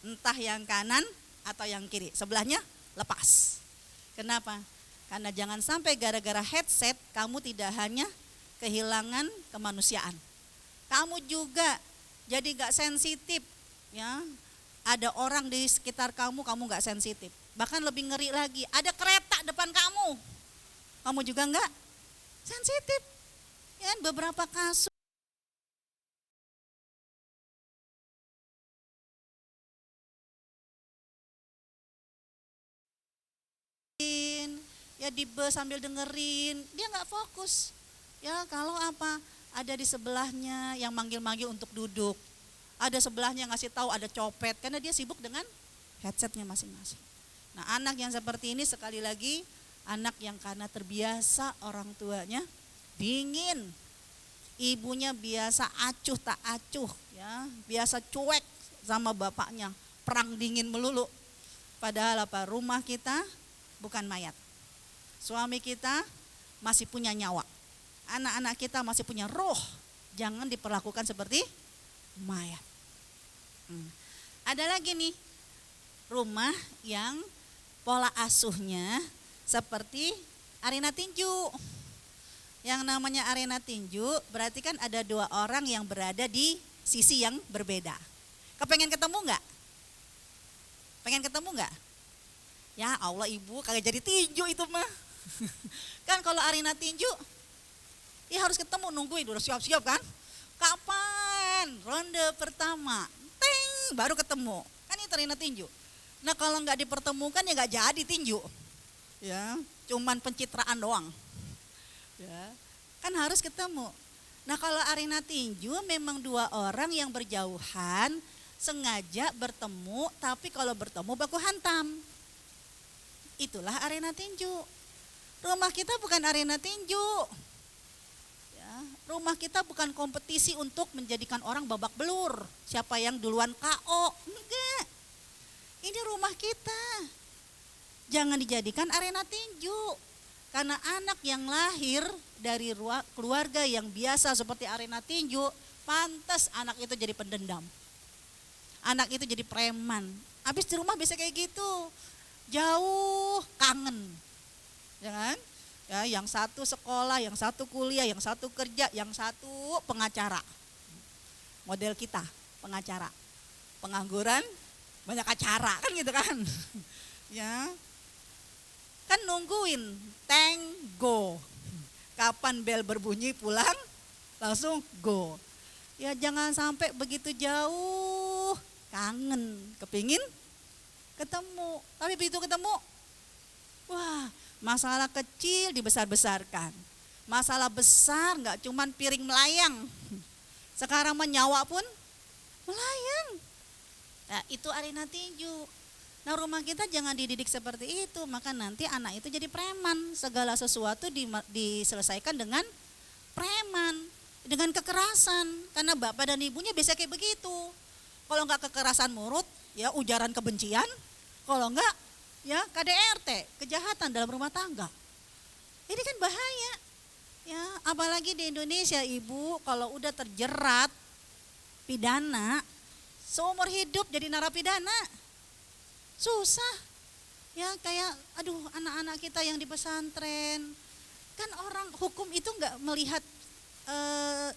Entah yang kanan atau yang kiri, sebelahnya lepas. Kenapa? Karena jangan sampai gara-gara headset kamu tidak hanya kehilangan kemanusiaan. Kamu juga jadi gak sensitif, ya. Ada orang di sekitar kamu gak sensitif. Bahkan lebih ngeri lagi, ada kereta depan kamu juga gak sensitif. Ya, beberapa kasus ya di bus sambil dengerin, dia nggak fokus. Ya kalau apa, ada di sebelahnya yang manggil-manggil untuk duduk, ada sebelahnya yang ngasih tahu ada copet, karena dia sibuk dengan headsetnya masing-masing. Nah, anak yang seperti ini sekali lagi anak yang karena terbiasa orang tuanya dingin, ibunya biasa acuh tak acuh, ya biasa cuek sama bapaknya, perang dingin melulu. Padahal apa, rumah kita bukan mayat. Suami kita masih punya nyawa. Anak-anak kita masih punya roh. Jangan diperlakukan seperti mayat. Ada lagi nih, rumah yang pola asuhnya seperti arena tinju. Yang namanya arena tinju berarti kan ada dua orang yang berada di sisi yang berbeda. Kepengen ketemu enggak? Pengen ketemu enggak? Ya Allah, ibu kagak jadi tinju itu mah. Kan kalau arena tinju ya harus ketemu, nungguin udah siap-siap kan. Kapan ronde pertama, teng, baru ketemu. Kan itu arena tinju. Nah kalau nggak dipertemukan ya nggak jadi tinju. Ya, cuman pencitraan doang. Ya, kan harus ketemu. Nah kalau arena tinju memang dua orang yang berjauhan sengaja bertemu, tapi kalau bertemu baku hantam. itulah arena tinju. Rumah kita bukan arena tinju. Ya, rumah kita bukan kompetisi untuk menjadikan orang babak belur. Siapa yang duluan KO? Enggak. Ini rumah kita. Jangan dijadikan arena tinju. Karena anak yang lahir dari keluarga yang biasa seperti arena tinju, pantas anak itu jadi pendendam. Anak itu jadi preman. Habis di rumah bisa kayak gitu. Jauh kangen. Ya kan? Ya, yang satu sekolah, yang satu kuliah, yang satu kerja, yang satu pengacara. Model kita, pengacara. Pengangguran, banyak acara kan gitu kan. Ya. Kan nungguin go. Kapan bel berbunyi pulang langsung go. Ya jangan sampai begitu jauh kangen, kepingin ketemu. Tapi begitu ketemu, wah masalah kecil dibesar-besarkan. Masalah besar gak cuman piring melayang. Sekarang nyawa pun melayang. Nah itu arena tinju. Nah rumah kita jangan dididik seperti itu, maka nanti anak itu jadi preman. Segala sesuatu diselesaikan dengan preman, dengan kekerasan. Karena bapak dan ibunya biasa kayak begitu. Kalau enggak kekerasan murut, ya ujaran kebencian. Kalau enggak, ya KDRT, kejahatan dalam rumah tangga. Ini kan bahaya. Ya, apalagi di Indonesia ibu, kalau udah terjerat pidana, seumur hidup jadi narapidana. Susah, ya kayak aduh anak-anak kita yang di pesantren, kan orang hukum itu nggak melihat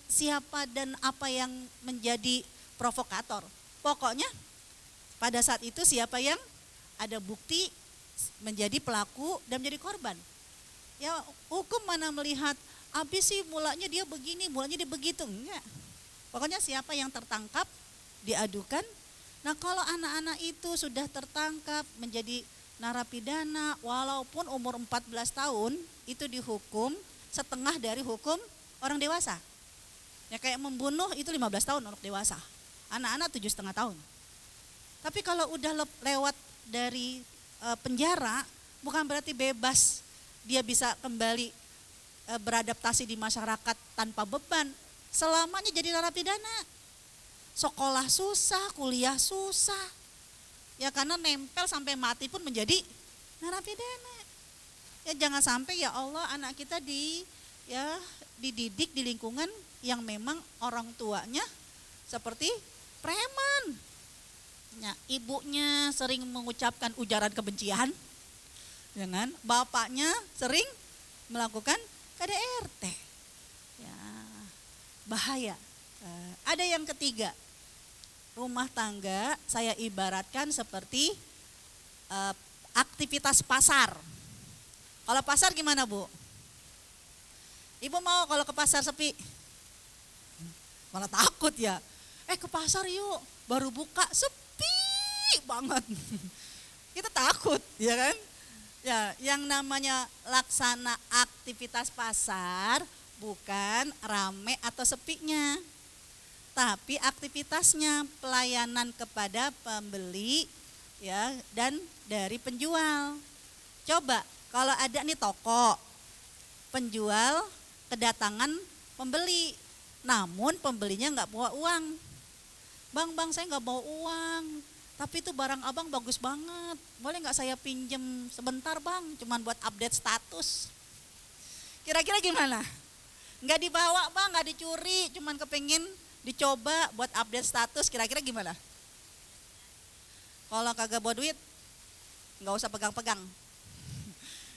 siapa dan apa yang menjadi provokator. Pokoknya pada saat itu siapa yang ada bukti menjadi pelaku dan menjadi korban. Ya hukum mana melihat habis sih mulanya dia begini, mulanya dia begitu, enggak. Pokoknya siapa yang tertangkap diadukan. Nah kalau anak-anak itu sudah tertangkap menjadi narapidana walaupun umur 14 tahun itu dihukum setengah dari hukum orang dewasa. Ya kayak membunuh itu 15 tahun orang dewasa, anak-anak 7,5 tahun. Tapi kalau udah lewat dari penjara bukan berarti bebas, dia bisa kembali beradaptasi di masyarakat tanpa beban, selamanya jadi narapidana. Sekolah susah, kuliah susah. Ya karena nempel sampai mati pun menjadi narapidana. Ya jangan sampai ya Allah anak kita dididik di lingkungan yang memang orang tuanya seperti preman. Ya, ibunya sering mengucapkan ujaran kebencian. Ya kan? Bapaknya sering melakukan KDRT. Ya, bahaya. Ada yang ketiga. Rumah tangga saya ibaratkan seperti aktivitas pasar. Kalau pasar gimana Bu? Ibu mau kalau ke pasar sepi? Malah takut ya. Ke pasar yuk, baru buka sepi banget. Kita takut ya kan? Ya, yang namanya laksana aktivitas pasar bukan rame atau sepinya. Tapi aktivitasnya pelayanan kepada pembeli ya dan dari penjual. Coba kalau ada nih toko, penjual kedatangan pembeli, namun pembelinya nggak bawa uang. Bang saya nggak bawa uang, tapi itu barang abang bagus banget, boleh nggak saya pinjem sebentar bang, cuman buat update status. Kira-kira gimana? Nggak dibawa bang, nggak dicuri, cuman kepengin dicoba buat update status, kira-kira gimana? Kalau kagak bawa duit, nggak usah pegang-pegang.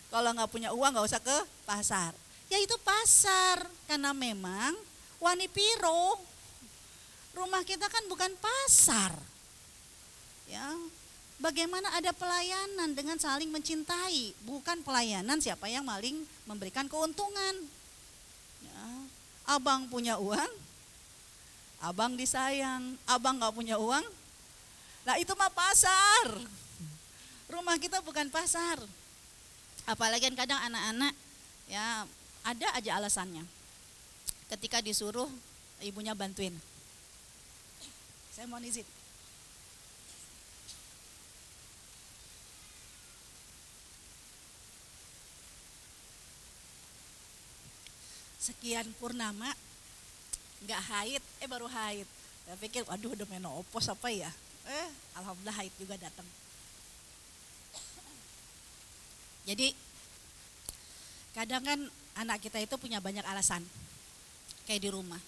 Kalau nggak punya uang, nggak usah ke pasar. Ya itu pasar, karena memang wani piro. Rumah kita kan bukan pasar. Ya, bagaimana ada pelayanan dengan saling mencintai, bukan pelayanan siapa yang maling memberikan keuntungan. Ya, abang punya uang, abang disayang, abang gak punya uang, nah itu mah pasar. Rumah kita bukan pasar. Apalagi kadang anak-anak ya ada aja alasannya. Ketika disuruh ibunya bantuin. Saya mohon izin. sekian purnama nggak haid, baru haid. Saya pikir waduh udah menopause apa ya, alhamdulillah haid juga datang. Jadi kadang kan anak kita itu punya banyak alasan, kayak di rumah.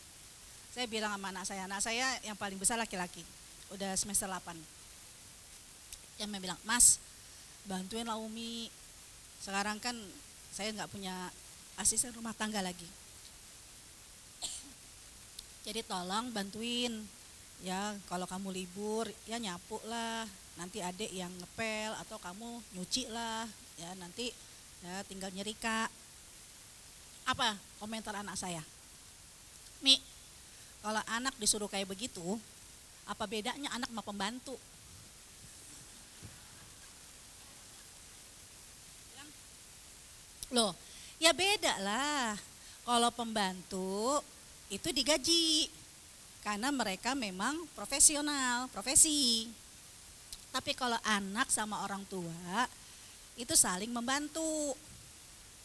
Saya bilang sama anak saya yang paling besar laki-laki, udah semester 8. Yang bilang, "Mas, bantuin lah Umi. Sekarang kan saya nggak punya asisten rumah tangga lagi. Jadi tolong bantuin ya, kalau kamu libur ya nyapu lah, nanti adik yang ngepel atau kamu nyuci lah ya, nanti ya tinggal nyerika." Apa komentar anak saya? "Mi, kalau anak disuruh kayak begitu, apa bedanya anak sama pembantu?" Loh, ya beda lah. Kalau pembantu itu digaji karena mereka memang profesional, profesi. Tapi kalau anak sama orang tua itu saling membantu.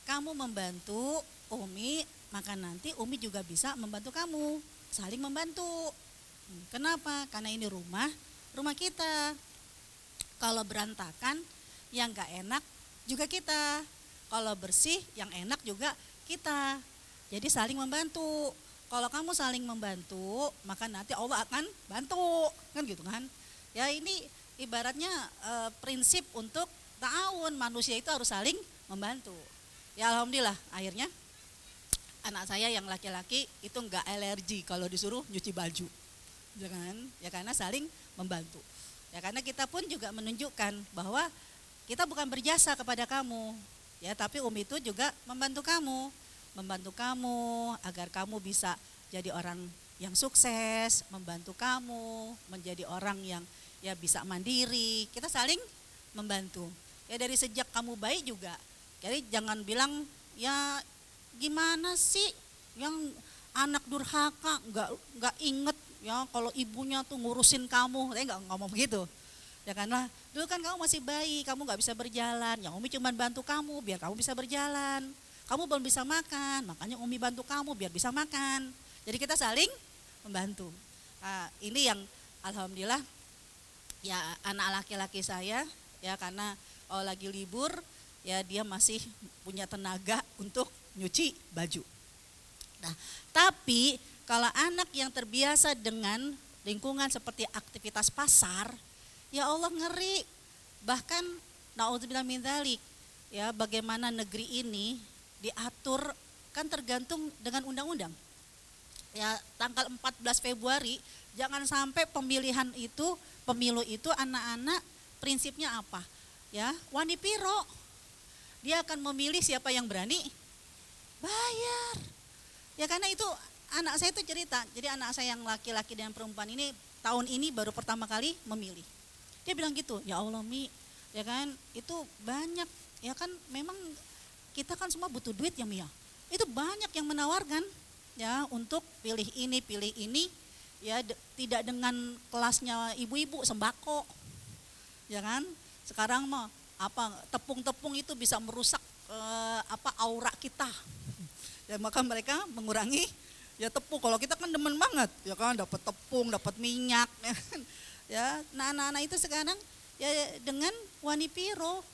Kamu membantu Umi, maka nanti Umi juga bisa membantu kamu, saling membantu. Kenapa? Karena ini rumah kita. Kalau berantakan, yang gak enak juga kita. Kalau bersih, yang enak juga kita. Jadi saling membantu. Kalau kamu saling membantu, maka nanti Allah akan bantu, kan gitu kan? Ya ini ibaratnya prinsip untuk ta'awun, manusia itu harus saling membantu. Ya alhamdulillah, akhirnya anak saya yang laki-laki itu enggak alergi kalau disuruh nyuci baju, ya kan? Ya karena saling membantu. Ya karena kita pun juga menunjukkan bahwa kita bukan berjasa kepada kamu, ya tapi Umi itu juga membantu kamu agar kamu bisa jadi orang yang sukses, membantu kamu menjadi orang yang ya bisa mandiri. Kita saling membantu. Ya dari sejak kamu baik juga. Jadi jangan bilang ya gimana sih yang anak durhaka nggak inget ya kalau ibunya tuh ngurusin kamu. Saya nggak ngomong begitu. Ya karena dulu kan kamu masih bayi, kamu nggak bisa berjalan. Yang Umi cuma bantu kamu biar kamu bisa berjalan. Kamu belum bisa makan, makanya Umi bantu kamu biar bisa makan. Jadi kita saling membantu. Nah, ini yang alhamdulillah ya anak laki-laki saya ya karena lagi libur ya dia masih punya tenaga untuk nyuci baju. Nah, tapi kalau anak yang terbiasa dengan lingkungan seperti aktivitas pasar, ya Allah ngeri. Bahkan naudzubillah min dzalik, ya bagaimana negeri ini diatur kan tergantung dengan undang-undang. Ya tanggal 14 Februari jangan sampai pemilu itu anak-anak prinsipnya apa? Ya, wani piro. Dia akan memilih siapa yang berani bayar. Ya karena itu anak saya itu cerita. Jadi anak saya yang laki-laki dan perempuan ini tahun ini baru pertama kali memilih. Dia bilang gitu, "Ya Allah Mi, ya kan itu banyak, ya kan memang kita kan semua butuh duit ya Mi ya. Itu banyak yang menawarkan ya untuk pilih ini, ya tidak dengan kelasnya ibu-ibu sembako. Ya kan? Sekarang mah apa tepung-tepung itu bisa merusak aura kita. Ya maka mereka mengurangi ya tepung. Kalau kita kan demen banget, ya kan dapat tepung, dapat minyak, ya kan? Ya, nah anak-anak itu sekarang ya dengan wani piro.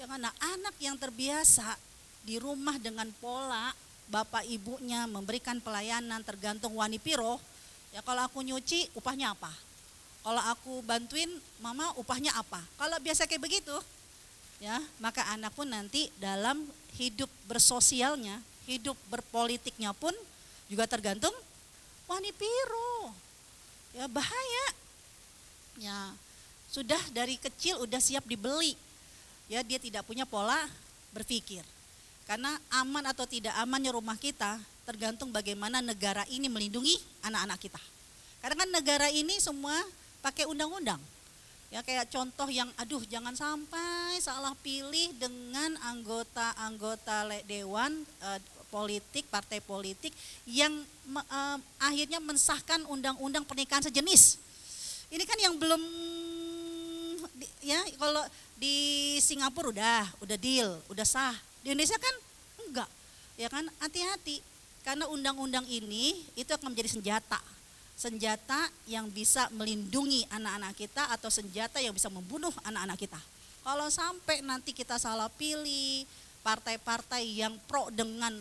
Ya kan, nah, anak yang terbiasa di rumah dengan pola bapak ibunya memberikan pelayanan tergantung wani piro. Ya kalau aku nyuci upahnya apa? Kalau aku bantuin mama upahnya apa? Kalau biasa kayak begitu, ya maka anak pun nanti dalam hidup bersosialnya, hidup berpolitiknya pun juga tergantung wani piro. Ya bahaya. Ya sudah dari kecil udah siap dibeli. Ya dia tidak punya pola berpikir. Karena aman atau tidak amannya rumah kita tergantung bagaimana negara ini melindungi anak-anak kita. Karena kan negara ini semua pakai undang-undang. Ya kayak contoh yang jangan sampai salah pilih dengan anggota dewan politik, partai politik yang akhirnya mensahkan undang-undang pernikahan sejenis. Ini kan yang belum ya kalau di Singapura udah deal, udah sah. Di Indonesia kan enggak. Ya kan hati-hati. Karena undang-undang ini itu akan menjadi senjata. Senjata yang bisa melindungi anak-anak kita atau senjata yang bisa membunuh anak-anak kita. Kalau sampai nanti kita salah pilih partai-partai yang pro dengan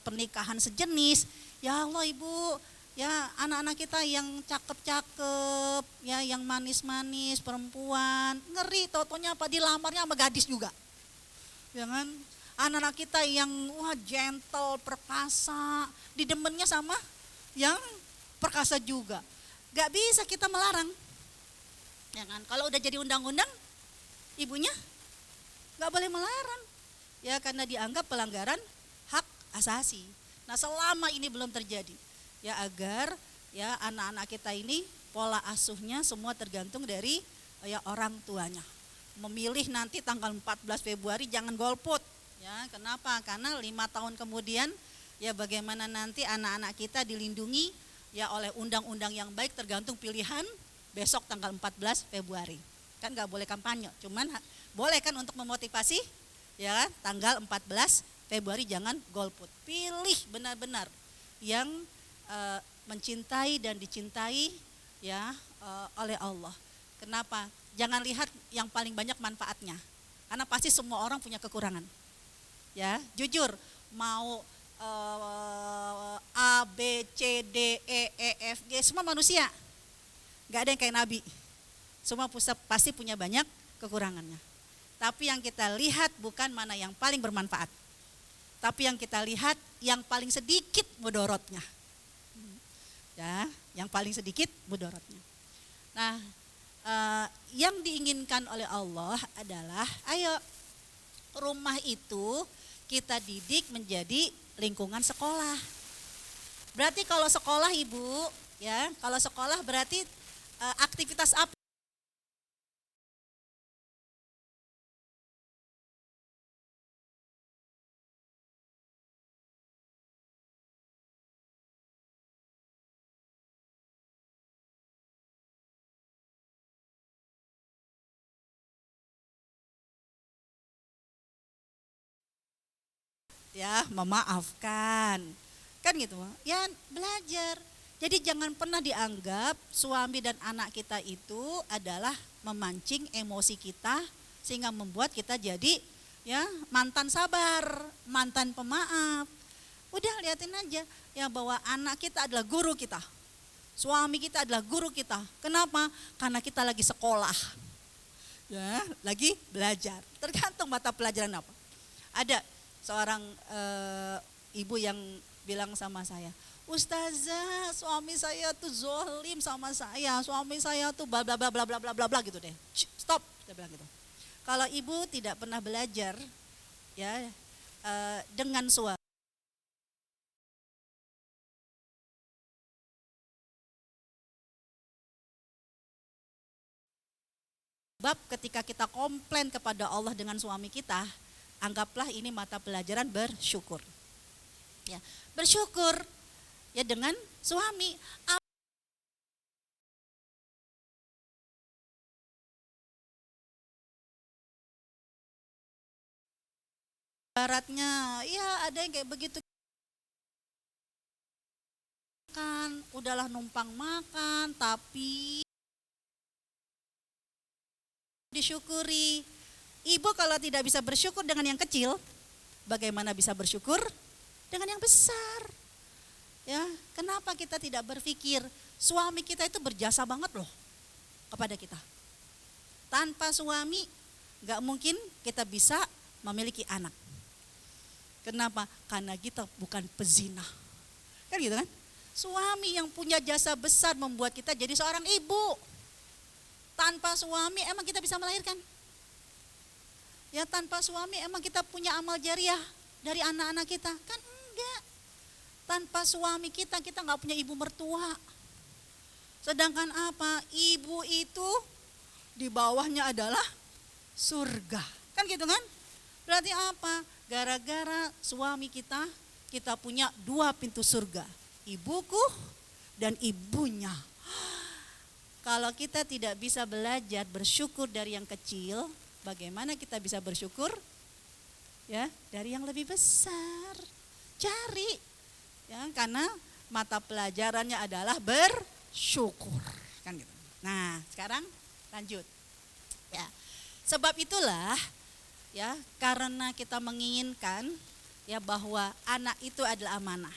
pernikahan sejenis, ya Allah Ibu, ya anak-anak kita yang cakep-cakep, ya yang manis-manis, perempuan, ngeri totonya apa dilamarnya sama gadis juga. Ya kan? Anak-anak kita yang wah gentle, perkasa, didemennya sama yang perkasa juga. Gak bisa kita melarang. Ya kan? Kalau udah jadi undang-undang, ibunya gak boleh melarang. Ya karena dianggap pelanggaran hak asasi. Nah selama ini belum terjadi, ya agar ya anak-anak kita ini pola asuhnya semua tergantung dari ya orang tuanya. Memilih nanti tanggal 14 Februari jangan golput. Ya, kenapa? Karena 5 tahun kemudian ya bagaimana nanti anak-anak kita dilindungi ya oleh undang-undang yang baik tergantung pilihan besok tanggal 14 Februari. Kan nggak boleh kampanye, cuman boleh kan untuk memotivasi ya tanggal 14 Februari jangan golput. Pilih benar-benar yang mencintai dan dicintai ya oleh Allah. Kenapa? Jangan lihat yang paling banyak manfaatnya. Karena pasti semua orang punya kekurangan. Ya, jujur mau A, B, C, D, E, F, G semua manusia. Gak ada yang kayak Nabi. Semua pasti punya banyak kekurangannya. Tapi yang kita lihat bukan mana yang paling bermanfaat. Tapi yang kita lihat yang paling sedikit mudorotnya. Ya, yang paling sedikit mudorotnya. Nah, yang diinginkan oleh Allah adalah ayo rumah itu kita didik menjadi lingkungan sekolah. Berarti kalau sekolah Ibu, ya, kalau sekolah berarti aktivitas apa? Ya, memaafkan. Kan gitu, ya belajar. Jadi jangan pernah dianggap suami dan anak kita itu adalah memancing emosi kita sehingga membuat kita jadi ya mantan sabar, mantan pemaaf. Udah liatin aja ya bahwa anak kita adalah guru kita. Suami kita adalah guru kita. Kenapa? Karena kita lagi sekolah. Ya, lagi belajar. Tergantung mata pelajaran apa. Ada seorang ibu yang bilang sama saya, Ustazah, suami saya tuh zolim sama saya, suami saya tuh bla bla bla bla bla bla bla bla gitu deh. Stop, dia bilang gitu. Kalau ibu tidak pernah belajar ya dengan suami, bab ketika kita komplain kepada Allah dengan suami kita, anggaplah ini mata pelajaran bersyukur. Ya, bersyukur ya dengan suami. Baratnya ya ada yang kayak begitu kan, udahlah numpang makan tapi disyukuri. Ibu kalau tidak bisa bersyukur dengan yang kecil, bagaimana bisa bersyukur dengan yang besar? Ya, kenapa kita tidak berpikir suami kita itu berjasa banget loh kepada kita. Tanpa suami gak mungkin kita bisa memiliki anak. Kenapa? Karena kita bukan pezina. Kan gitu kan? Suami yang punya jasa besar membuat kita jadi seorang ibu. Tanpa suami emang kita bisa melahirkan? Ya tanpa suami emang kita punya amal jariah dari anak-anak kita? Kan enggak. Tanpa suami kita gak punya ibu mertua. Sedangkan apa? Ibu itu di bawahnya adalah surga. Kan gitu kan? Berarti apa? Gara-gara suami kita punya 2 pintu surga. Ibuku dan ibunya. Kalau kita tidak bisa belajar bersyukur dari yang kecil, bagaimana kita bisa bersyukur ya dari yang lebih besar? Cari Ya, karena mata pelajarannya adalah bersyukur, kan gitu. Nah, sekarang lanjut. Ya. Sebab itulah ya, karena kita menginginkan ya bahwa anak itu adalah amanah.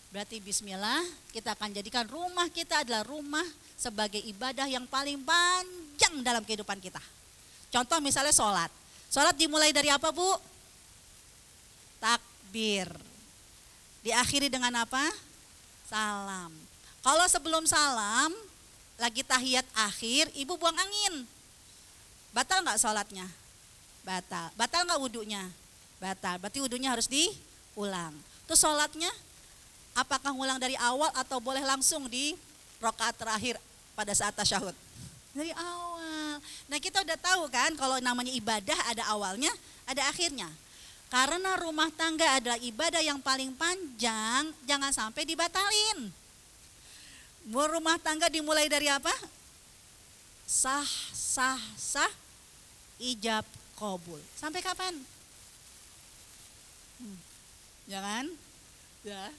Berarti bismillah, kita akan jadikan rumah kita adalah rumah sebagai ibadah yang paling panjang dalam kehidupan kita. Contoh misalnya sholat. Sholat dimulai dari apa, Bu? Takbir. Diakhiri dengan apa? Salam. Kalau sebelum salam, lagi tahiyat akhir, ibu buang angin. Batal nggak sholatnya? Batal. Batal nggak wudhunya? Batal. Berarti wudhunya harus diulang. Terus sholatnya, apakah ngulang dari awal atau boleh langsung di rakaat terakhir pada saat tasyahud? Dari awal. Nah, kita udah tahu kan kalau namanya ibadah ada awalnya, ada akhirnya. Karena rumah tangga adalah ibadah yang paling panjang, jangan sampai dibatalin. Rumah tangga dimulai dari apa? Sah, ijab, qabul. Sampai kapan? Jangan, ya.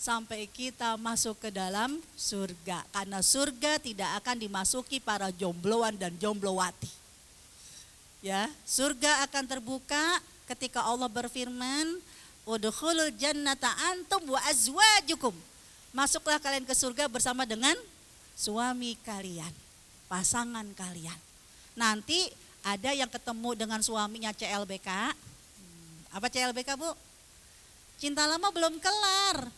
Sampai kita masuk ke dalam surga. Karena surga tidak akan dimasuki para jombloan dan jomblowati. Ya, surga akan terbuka ketika Allah berfirman, udkhulul jannata antum wa azwajukum. Masuklah kalian ke surga bersama dengan suami kalian, pasangan kalian. Nanti ada yang ketemu dengan suaminya CLBK. Apa CLBK, Bu? Cinta lama belum kelar.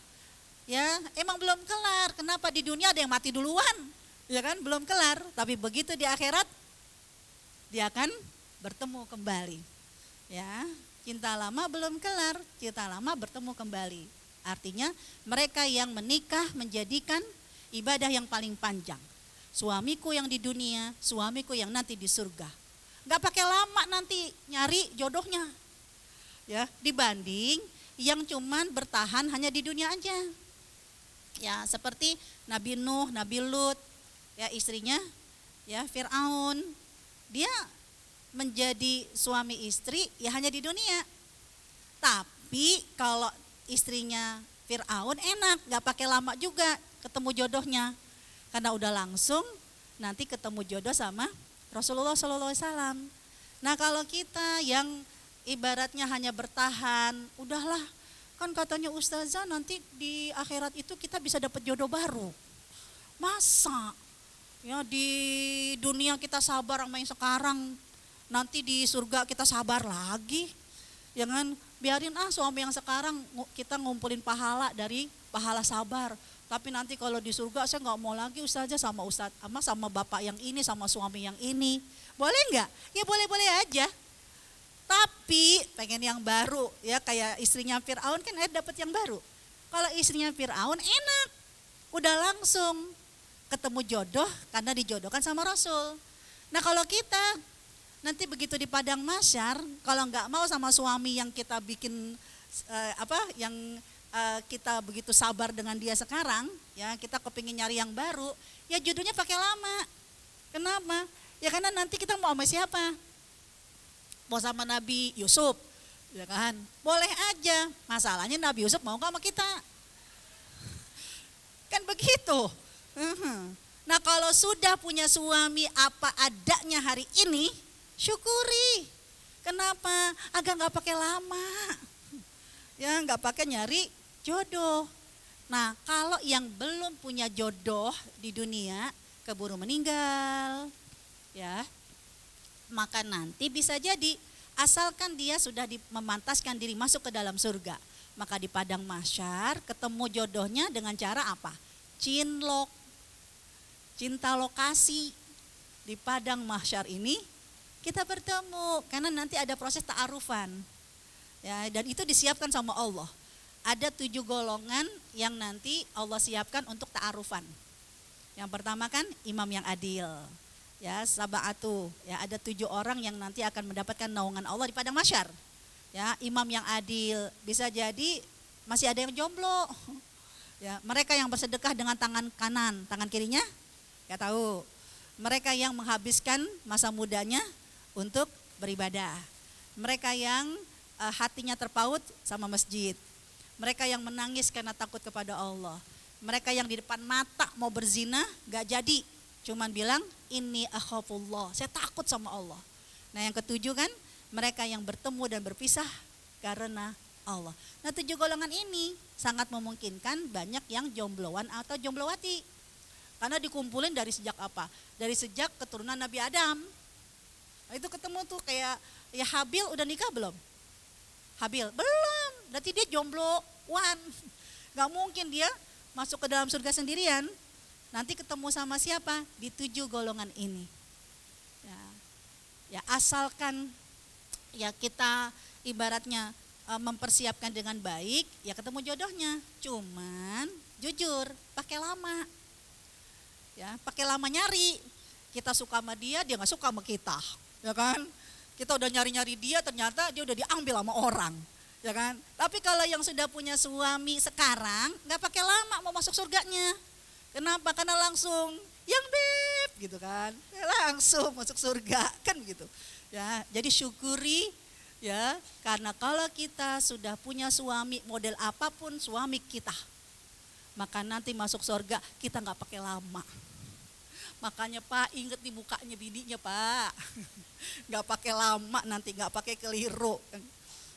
Ya, emang belum kelar. Kenapa di dunia ada yang mati duluan? Ya kan, belum kelar. Tapi begitu di akhirat dia akan bertemu kembali. Ya, cinta lama belum kelar, cinta lama bertemu kembali. Artinya mereka yang menikah menjadikan ibadah yang paling panjang. Suamiku yang di dunia, suamiku yang nanti di surga. Enggak pakai lama nanti nyari jodohnya. Ya, dibanding yang cuman bertahan hanya di dunia aja. Ya, seperti Nabi Nuh, Nabi Lut, ya istrinya, ya Fir'aun, dia menjadi suami istri ya hanya di dunia. Tapi kalau istrinya Fir'aun enak, gak pakai lama juga ketemu jodohnya, karena udah langsung nanti ketemu jodoh sama Rasulullah SAW. Nah, kalau kita yang ibaratnya hanya bertahan, udahlah. Kan katanya ustazah nanti di akhirat itu kita bisa dapat jodoh baru. Masa? Ya di dunia kita sabar sama yang sekarang, nanti di surga kita sabar lagi. Jangan biarin suami yang sekarang kita ngumpulin pahala dari pahala sabar. Tapi nanti kalau di surga saya nggak mau lagi ustazah sama sama bapak yang ini, sama suami yang ini. Boleh nggak? Ya boleh-boleh aja. Tapi pengen yang baru, ya kayak istrinya Fir'aun kan dapat yang baru. Kalau istrinya Fir'aun enak, udah langsung ketemu jodoh karena dijodohkan sama Rasul. Nah, kalau kita nanti begitu di padang mahsyar, kalau nggak mau sama suami yang kita bikin kita begitu sabar dengan dia sekarang, ya kita kepingin nyari yang baru, ya jodohnya pakai lama. Kenapa? Ya karena nanti kita mau sama siapa? Mau sama Nabi Yusuf, ya kan? Boleh aja. Masalahnya Nabi Yusuf mau nggak sama kita? Kan begitu. Nah, kalau sudah punya suami apa adanya hari ini, syukuri. Kenapa? Agar nggak pakai lama. Ya, nggak pakai nyari jodoh. Nah, kalau yang belum punya jodoh di dunia, keburu meninggal, ya. Maka nanti bisa jadi asalkan dia sudah memantaskan diri masuk ke dalam surga, maka di padang mahsyar ketemu jodohnya dengan cara apa? Cinlok, cinta lokasi. Di padang mahsyar ini kita bertemu karena nanti ada proses ta'arufan. Ya, dan itu disiapkan sama Allah. Ada 7 golongan yang nanti Allah siapkan untuk ta'arufan. Yang pertama kan imam yang adil. Ya, sab'atu, ya ada 7 orang yang nanti akan mendapatkan naungan Allah di padang mahsyar. Ya, imam yang adil, bisa jadi masih ada yang jomblo. Ya, mereka yang bersedekah dengan tangan kanan, tangan kirinya enggak tahu. Mereka yang menghabiskan masa mudanya untuk beribadah. Mereka yang hatinya terpaut sama masjid. mereka yang menangis karena takut kepada Allah, mereka yang di depan mata mau berzina gak jadi, cuman bilang inni akhafullah, saya takut sama Allah. Nah yang ketujuh kan, mereka yang bertemu dan berpisah karena Allah. Nah 7 golongan ini sangat memungkinkan banyak yang jombloan atau jomblowati. Karena dikumpulin dari sejak apa? Dari sejak keturunan Nabi Adam. Nah, itu ketemu tuh kayak ya Habil udah nikah belum? Habil belum, berarti dia jombloan. Gak mungkin dia masuk ke dalam surga sendirian. Nanti ketemu sama siapa? Di 7 golongan ini. Ya asalkan ya kita ibaratnya mempersiapkan dengan baik, ya ketemu jodohnya. Cuman jujur, pakai lama. Ya, pakai lama nyari. Kita suka sama dia nggak suka sama kita, ya kan? Kita udah nyari-nyari dia, ternyata dia udah diambil sama orang, ya kan? Tapi kalau yang sudah punya suami sekarang, nggak pakai lama mau masuk surganya. Kenapa? Karena langsung yang beb, gitu kan? Langsung masuk surga, kan gitu. Ya, jadi syukuri. Ya, karena kalau kita sudah punya suami model apapun suami kita, maka nanti masuk surga kita nggak pakai lama. Makanya Pak inget di mukanya bininya Pak, nggak pakai lama nanti nggak pakai keliru.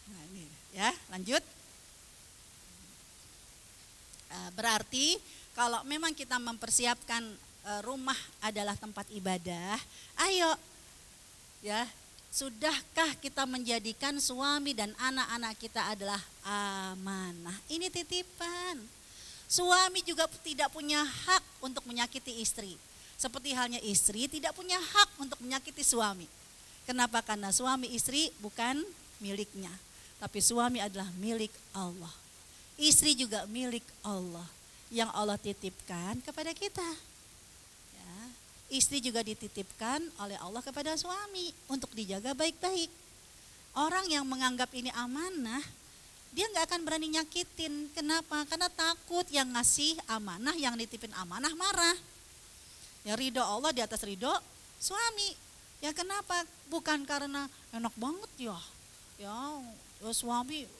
Nah ini ya lanjut. Berarti kalau memang kita mempersiapkan rumah adalah tempat ibadah, ayo ya. Sudahkah kita menjadikan suami dan anak-anak kita adalah amanah? Ini titipan. Suami juga tidak punya hak untuk menyakiti istri. Seperti halnya istri tidak punya hak untuk menyakiti suami. Kenapa? Karena suami istri bukan miliknya. Tapi suami adalah milik Allah. Istri juga milik Allah. Yang Allah titipkan kepada kita. Istri juga dititipkan oleh Allah kepada suami untuk dijaga baik-baik. Orang yang menganggap ini amanah, dia gak akan berani nyakitin. Kenapa? Karena takut yang ngasih amanah, yang nitipin amanah marah. Ya ridho Allah di atas ridho suami. Ya kenapa? Bukan karena enak banget ya. Ya suami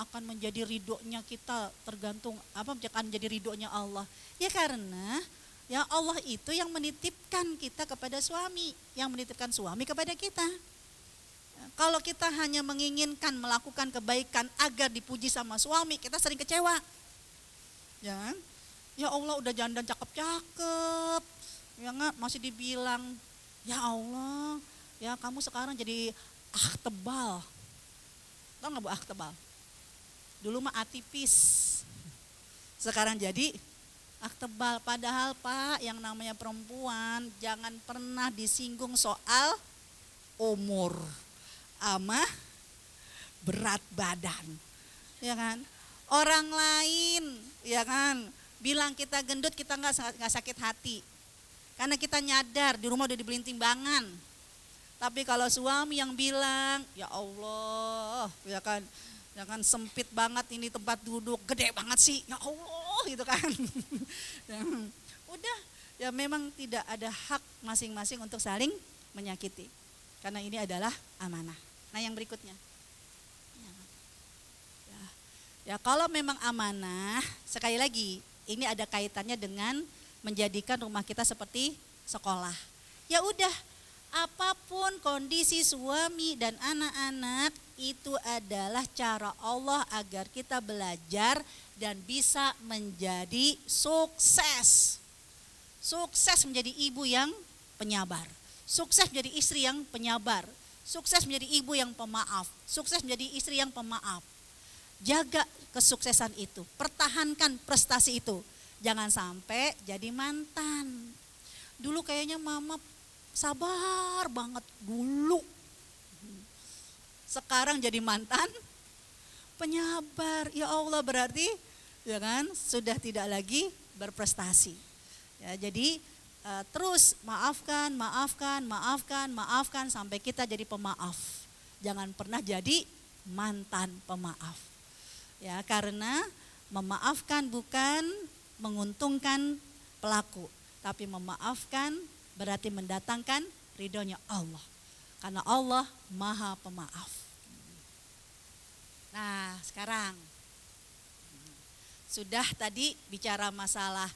akan menjadi ridhonya kita tergantung apa akan menjadi ridhonya Allah. Ya karena ya Allah itu yang menitipkan kita kepada suami, yang menitipkan suami kepada kita. Kalau kita hanya menginginkan melakukan kebaikan agar dipuji sama suami, kita sering kecewa. Ya Allah udah jandan cakep-cakep, ya nggak masih dibilang, ya Allah, ya kamu sekarang jadi tebal. Tahu nggak Bu tebal? Dulu mah atipis, sekarang jadi tebal. Padahal Pak yang namanya perempuan jangan pernah disinggung soal umur sama berat badan, ya kan? Orang lain, ya kan, bilang kita gendut kita nggak sakit hati, karena kita nyadar di rumah udah dibeliin timbangan. Tapi kalau suami yang bilang, ya Allah, ya kan, jangan sempit banget ini tempat duduk, gede banget sih, ya Allah gitu kan. Udah, ya memang tidak ada hak masing-masing untuk saling menyakiti. Karena ini adalah amanah. Nah yang berikutnya. Ya kalau memang amanah, sekali lagi ini ada kaitannya dengan menjadikan rumah kita seperti sekolah. Ya udah, apapun kondisi suami dan anak-anak itu adalah cara Allah agar kita belajar dan bisa menjadi sukses. Sukses menjadi ibu yang penyabar. Sukses menjadi istri yang penyabar. Sukses menjadi ibu yang pemaaf. Sukses menjadi istri yang pemaaf. Jaga kesuksesan itu, pertahankan prestasi itu. Jangan sampai jadi mantan. Dulu kayaknya mama sabar banget dulu. Sekarang jadi mantan penyabar. Ya Allah, berarti ya kan sudah tidak lagi berprestasi. Ya, jadi terus maafkan sampai kita jadi pemaaf. Jangan pernah jadi mantan pemaaf. Ya, karena memaafkan bukan menguntungkan pelaku, tapi memaafkan berarti mendatangkan ridhonya Allah. Karena Allah Maha Pemaaf. Nah, sekarang sudah tadi bicara masalah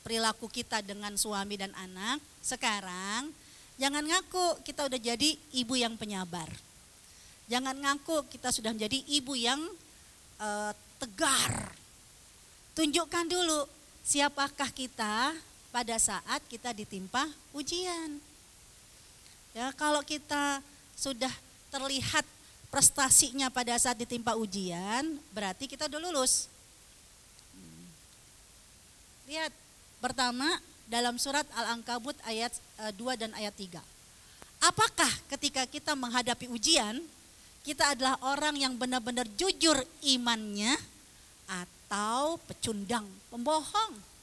perilaku kita dengan suami dan anak. Sekarang jangan ngaku kita udah jadi ibu yang penyabar. Jangan ngaku kita sudah menjadi ibu yang tegar. Tunjukkan dulu siapakah kita pada saat kita ditimpa ujian. Ya, kalau kita sudah terlihat prestasinya pada saat ditimpa ujian, berarti kita udah lulus. Lihat, pertama dalam surat Al-Ankabut ayat 2 dan ayat 3. Apakah ketika kita menghadapi ujian, kita adalah orang yang benar-benar jujur imannya atau pecundang, pembohong?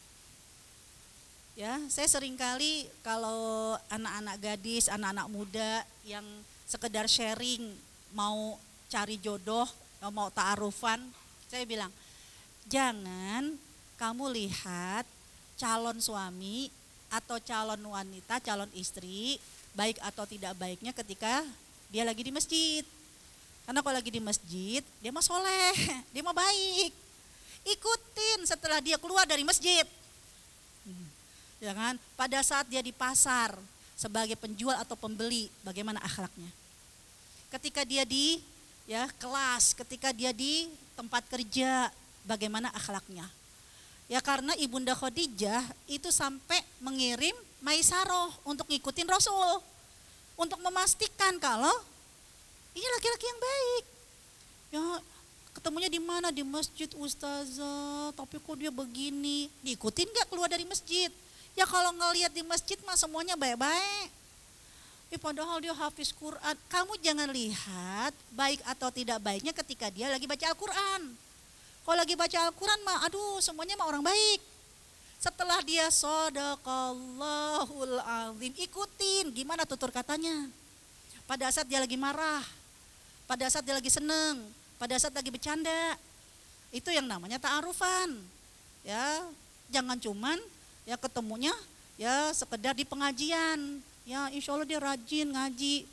Ya, saya seringkali kalau anak-anak gadis, anak-anak muda yang sekedar sharing mau cari jodoh, mau ta'arufan, saya bilang, jangan kamu lihat calon suami atau calon wanita, calon istri, baik atau tidak baiknya ketika dia lagi di masjid. Karena kalau lagi di masjid, dia mah soleh, dia mah baik. Ikutin setelah dia keluar dari masjid. Ya kan? Pada saat dia di pasar sebagai penjual atau pembeli, bagaimana akhlaknya? Ketika dia di kelas, ketika dia di tempat kerja, bagaimana akhlaknya? Ya karena Ibunda Khadijah itu sampai mengirim Maisaroh untuk ngikutin Rasul, untuk memastikan kalau ini laki-laki yang baik. Ya, ketemunya di mana? Di masjid, ustazah. Tapi kok dia begini? Diikutin gak keluar dari masjid? Ya kalau ngelihat di masjid mah semuanya baik-baik. Padahal dia hafiz Quran. Kamu jangan lihat baik atau tidak baiknya ketika dia lagi baca Al-Quran. Kalau lagi baca Al-Quran mah aduh semuanya mah orang baik. Setelah dia shadaqallahul azim, ikutin gimana tutur katanya. Pada saat dia lagi marah, pada saat dia lagi seneng, pada saat lagi bercanda, itu yang namanya ta'arufan. Ya, jangan cuman ya ketemunya ya sekedar di pengajian. Ya insya Allah dia rajin ngaji,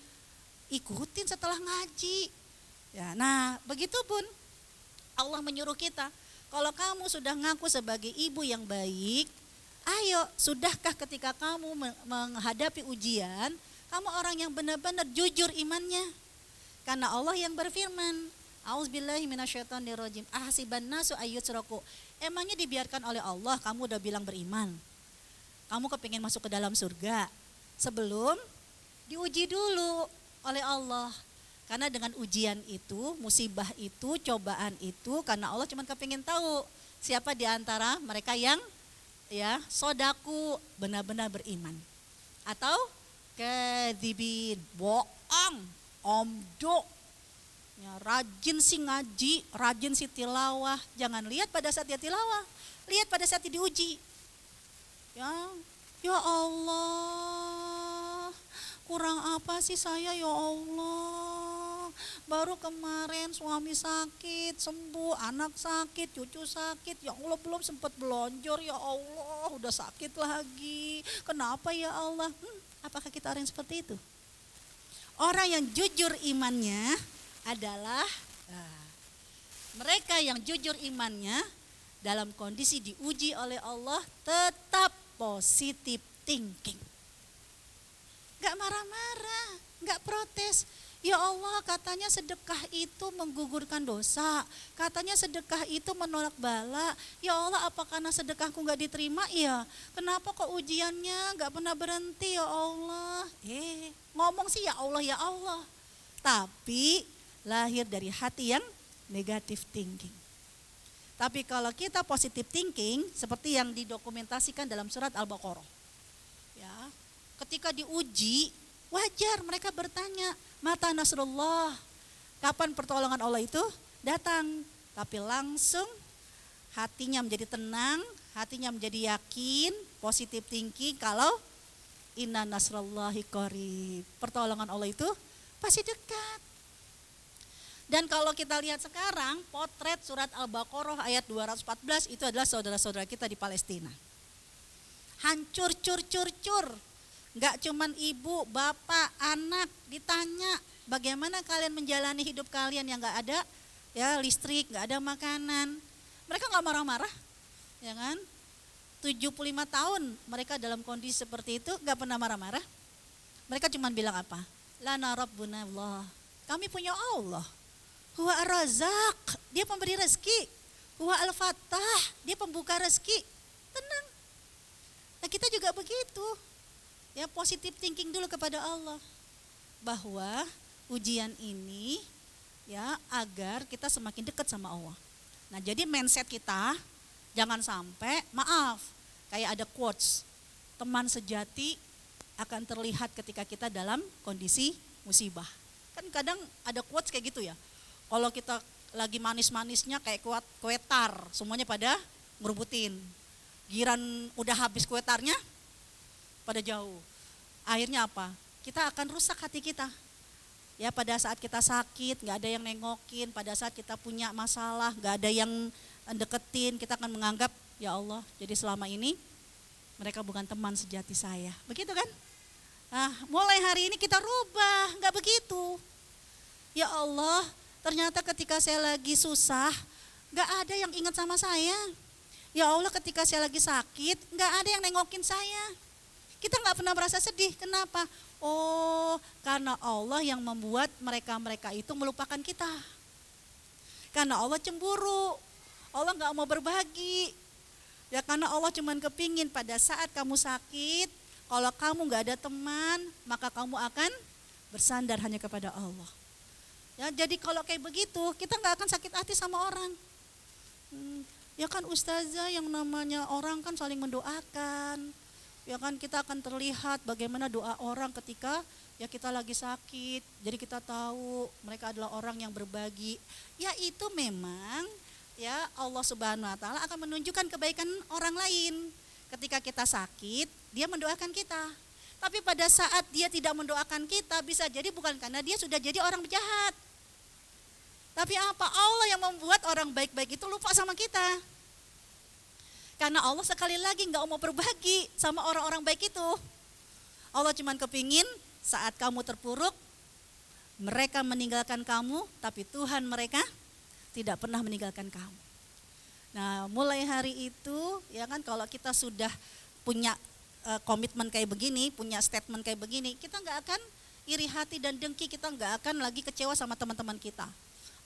ikutin setelah ngaji. Ya, nah begitu pun Allah menyuruh kita, kalau kamu sudah ngaku sebagai ibu yang baik, ayo sudahkah ketika kamu menghadapi ujian, kamu orang yang benar-benar jujur imannya. Karena Allah yang berfirman, A'udzubillahi minasyaitonirrajim. Ahasiban nasu ayyutraku. Emangnya dibiarkan oleh Allah kamu udah bilang beriman? Kamu kepingin masuk ke dalam surga sebelum diuji dulu oleh Allah. Karena dengan ujian itu, musibah itu, cobaan itu, karena Allah cuma kepingin tahu siapa di antara mereka yang ya sodaku benar-benar beriman. Atau kadzibin, bohong, omdo. Ya, rajin sih ngaji, rajin sih tilawah. Jangan lihat pada saat dia tilawah, lihat pada saat dia diuji. Ya Allah, kurang apa sih saya ya Allah. Baru kemarin suami sakit, sembuh, anak sakit, cucu sakit. Ya Allah belum sempat belonjor ya Allah, udah sakit lagi. Kenapa ya Allah? Apakah kita orang seperti itu? Orang yang jujur imannya adalah mereka yang jujur imannya dalam kondisi diuji oleh Allah tetap positive thinking. Gak marah-marah, gak protes. Ya Allah katanya sedekah itu menggugurkan dosa. Katanya sedekah itu menolak bala. Ya Allah apa karena sedekahku gak diterima? Iya. Kenapa kok ujiannya gak pernah berhenti ya Allah? Ngomong sih ya Allah. Tapi lahir dari hati yang negative thinking. Tapi kalau kita positive thinking seperti yang didokumentasikan dalam surat Al-Baqarah. Ya, ketika diuji, wajar mereka bertanya, mata nasrullah, kapan pertolongan Allah itu datang? Tapi langsung hatinya menjadi tenang, hatinya menjadi yakin, positive thinking kalau inna nasrullahi qarib, pertolongan Allah itu pasti dekat. Dan kalau kita lihat sekarang, potret surat Al-Baqarah ayat 214 itu adalah saudara-saudara kita di Palestina. Hancur, cur. Gak cuman ibu, bapak, anak ditanya bagaimana kalian menjalani hidup kalian yang gak ada ya listrik, gak ada makanan. Mereka nggak marah-marah, ya kan? 75 tahun mereka dalam kondisi seperti itu nggak pernah marah-marah. Mereka cuma bilang apa? Lana rabbuna Allah. Kami punya Allah. Huwa ar-razaq, dia pemberi rezeki. Huwa al-fattah, dia pembuka rezeki. Tenang. Nah kita juga begitu. Ya positive thinking dulu kepada Allah. Bahwa ujian ini ya agar kita semakin dekat sama Allah. Nah jadi mindset kita jangan sampai, maaf, kayak ada quotes, teman sejati akan terlihat ketika kita dalam kondisi musibah. Kan kadang ada quotes kayak gitu ya, kalau kita lagi manis-manisnya kayak kue tar, semuanya pada ngerubutin. Giran udah habis kue tarnya, pada jauh. Akhirnya apa? Kita akan rusak hati kita. Ya pada saat kita sakit, gak ada yang nengokin, pada saat kita punya masalah, gak ada yang deketin, kita akan menganggap, ya Allah, jadi selama ini mereka bukan teman sejati saya. Begitu kan? Nah, mulai hari ini kita rubah, gak begitu. Ya Allah, ternyata ketika saya lagi susah, gak ada yang ingat sama saya. Ya Allah, ketika saya lagi sakit, gak ada yang nengokin saya. Kita gak pernah merasa sedih, kenapa? Oh, karena Allah yang membuat mereka-mereka itu melupakan kita. Karena Allah cemburu, Allah gak mau berbagi. Ya karena Allah cuman kepingin pada saat kamu sakit, kalau kamu gak ada teman, maka kamu akan bersandar hanya kepada Allah. Ya jadi kalau kayak begitu, kita gak akan sakit hati sama orang. Ya kan ustazah, yang namanya orang kan saling mendoakan. Ya kan kita akan terlihat bagaimana doa orang ketika ya kita lagi sakit. Jadi kita tahu mereka adalah orang yang berbagi. Ya itu memang ya Allah Subhanahu wa taala akan menunjukkan kebaikan orang lain. Ketika kita sakit, dia mendoakan kita. Tapi pada saat dia tidak mendoakan kita, bisa jadi bukan karena dia sudah jadi orang jahat. Tapi apa? Allah yang membuat orang baik-baik itu lupa sama kita. Karena Allah sekali lagi gak mau berbagi sama orang-orang baik itu. Allah cuma kepingin saat kamu terpuruk, mereka meninggalkan kamu, tapi Tuhan mereka tidak pernah meninggalkan kamu. Nah mulai hari itu ya kan kalau kita sudah punya komitmen kayak begini, punya statement kayak begini, kita gak akan iri hati dan dengki, kita gak akan lagi kecewa sama teman-teman kita.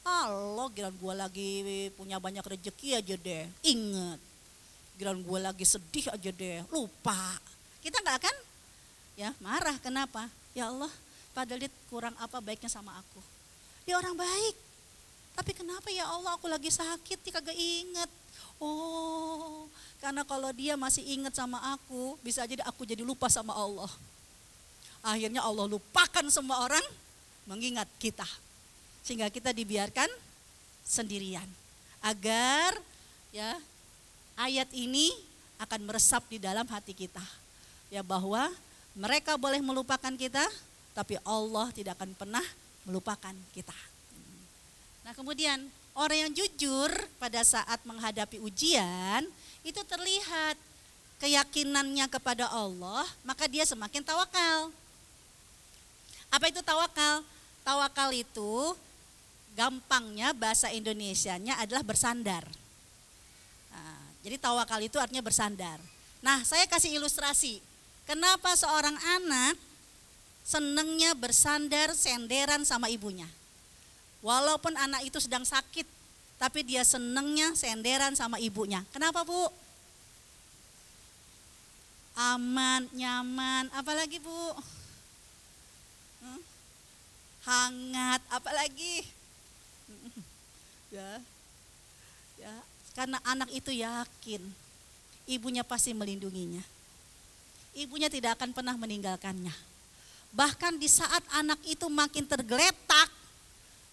Allah, giliran gue lagi punya banyak rezeki aja deh, inget. Giliran gue lagi sedih aja deh, lupa. Kita gak akan ya marah, kenapa? Ya Allah, padahal dia kurang apa baiknya sama aku. Dia orang baik, tapi kenapa ya Allah aku lagi sakit, dia kagak inget. Oh, karena kalau dia masih inget sama aku, bisa jadi aku jadi lupa sama Allah. Akhirnya Allah lupakan semua orang mengingat kita. Sehingga kita dibiarkan sendirian. Agar ya ayat ini akan meresap di dalam hati kita. Ya bahwa mereka boleh melupakan kita, tapi Allah tidak akan pernah melupakan kita. Nah kemudian orang yang jujur pada saat menghadapi ujian, itu terlihat keyakinannya kepada Allah, maka dia semakin tawakal. Apa itu tawakal? Tawakal itu gampangnya bahasa Indonesianya adalah bersandar. Nah, jadi tawakal itu artinya bersandar. Nah saya kasih ilustrasi, kenapa seorang anak senengnya bersandar senderan sama ibunya. Walaupun anak itu sedang sakit, tapi dia senengnya senderan sama ibunya. Kenapa Bu? Aman, nyaman, apalagi Bu? Hangat, apalagi? Ya, karena anak itu yakin ibunya pasti melindunginya. Ibunya tidak akan pernah meninggalkannya. Bahkan di saat anak itu makin tergeletak,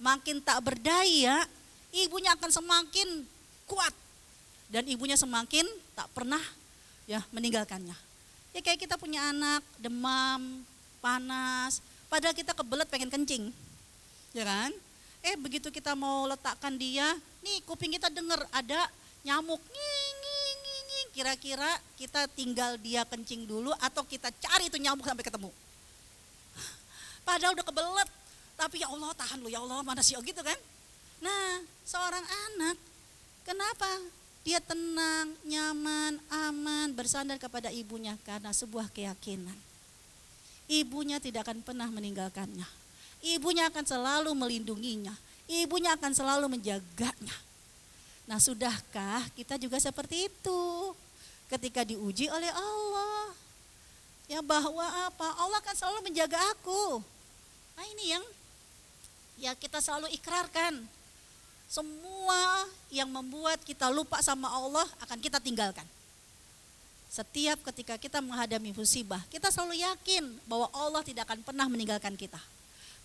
makin tak berdaya, ibunya akan semakin kuat dan ibunya semakin tak pernah ya meninggalkannya. Ya kayak kita punya anak demam, panas, padahal kita kebelet pengen kencing, ya kan? Begitu kita mau letakkan dia, nih kuping kita dengar ada nyamuk, nging. Kira-kira kita tinggal dia kencing dulu atau kita cari itu nyamuk sampai ketemu? Padahal udah kebelet, tapi ya Allah tahan lu ya Allah, mana sih gitu kan? Nah seorang anak, kenapa? Dia tenang, nyaman, aman, bersandar kepada ibunya karena sebuah keyakinan. Ibunya tidak akan pernah meninggalkannya. Ibunya akan selalu melindunginya. Ibunya akan selalu menjaganya. Nah, sudahkah kita juga seperti itu? Ketika diuji oleh Allah. Ya, bahwa apa? Allah akan selalu menjaga aku. Nah, ini yang ya kita selalu ikrarkan. Semua yang membuat kita lupa sama Allah akan kita tinggalkan. Setiap ketika kita menghadapi musibah, kita selalu yakin bahwa Allah tidak akan pernah meninggalkan kita.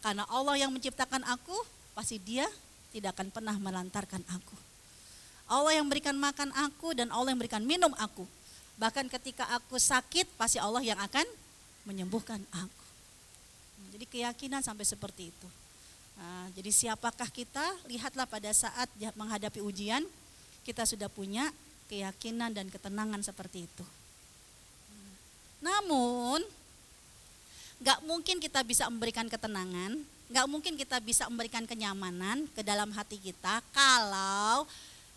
Karena Allah yang menciptakan aku, pasti Dia tidak akan pernah melantarkan aku. Allah yang memberikan makan aku dan Allah yang memberikan minum aku. Bahkan ketika aku sakit, pasti Allah yang akan menyembuhkan aku. Jadi keyakinan sampai seperti itu. Nah, jadi siapakah kita? Lihatlah pada saat menghadapi ujian, kita sudah punya keyakinan dan ketenangan seperti itu. Namun, gak mungkin kita bisa memberikan ketenangan, gak mungkin kita bisa memberikan kenyamanan ke dalam hati kita kalau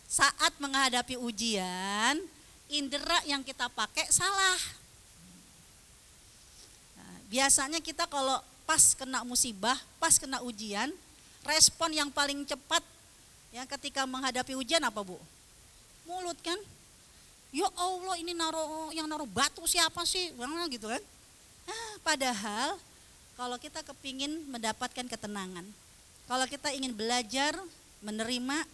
saat menghadapi ujian, indera yang kita pakai salah. Nah, biasanya kita kalau pas kena musibah, pas kena ujian, respon yang paling cepat ya ketika menghadapi ujian apa, Bu? Mulut kan? Ya Allah, ini yang naruh batu siapa sih? Gitu kan? Padahal kalau kita kepingin mendapatkan ketenangan, kalau kita ingin belajar menerima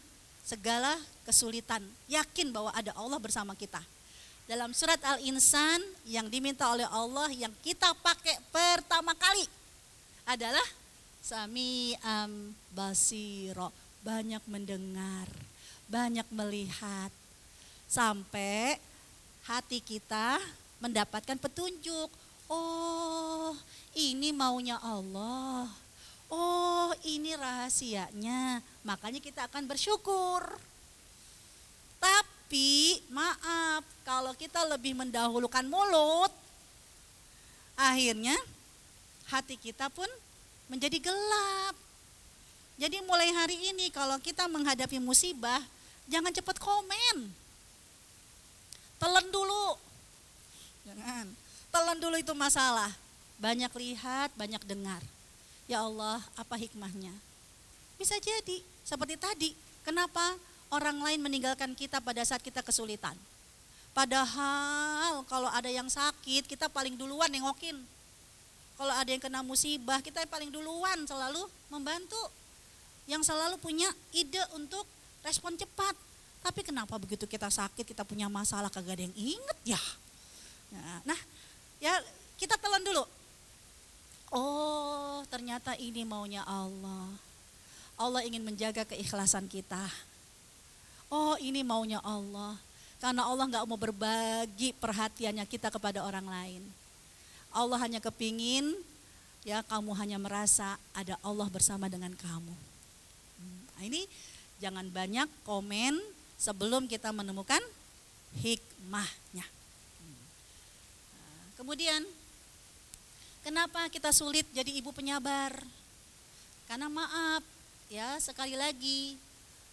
segala kesulitan, yakin bahwa ada Allah bersama kita. Dalam surat Al-Insan yang diminta oleh Allah yang kita pakai pertama kali adalah Sami'am basiro, banyak mendengar, banyak melihat, sampai hati kita mendapatkan petunjuk. Oh, ini maunya Allah. Oh, ini rahasianya. Makanya kita akan bersyukur. Tapi maaf, kalau kita lebih mendahulukan mulut, akhirnya hati kita pun menjadi gelap. Jadi mulai hari ini kalau kita menghadapi musibah, jangan cepat komen. Telan dulu. Jangan. Telan dulu itu masalah. Banyak lihat, banyak dengar. Ya Allah, apa hikmahnya? Bisa jadi seperti tadi. Kenapa orang lain meninggalkan kita pada saat kita kesulitan? Padahal kalau ada yang sakit, kita paling duluan nengokin. Kalau ada yang kena musibah, kita paling duluan selalu membantu. Yang selalu punya ide untuk respon cepat. Tapi kenapa begitu kita sakit, kita punya masalah, kagak ada yang inget ya? Nah, ya kita telan dulu. Oh, ternyata ini maunya Allah. Allah ingin menjaga keikhlasan kita. Oh, ini maunya Allah. Karena Allah gak mau berbagi perhatiannya kita kepada orang lain. Allah hanya kepingin, ya kamu hanya merasa ada Allah bersama dengan kamu. Nah, ini jangan banyak komen sebelum kita menemukan hikmahnya. Kemudian, kenapa kita sulit jadi ibu penyabar? Karena maaf, ya sekali lagi,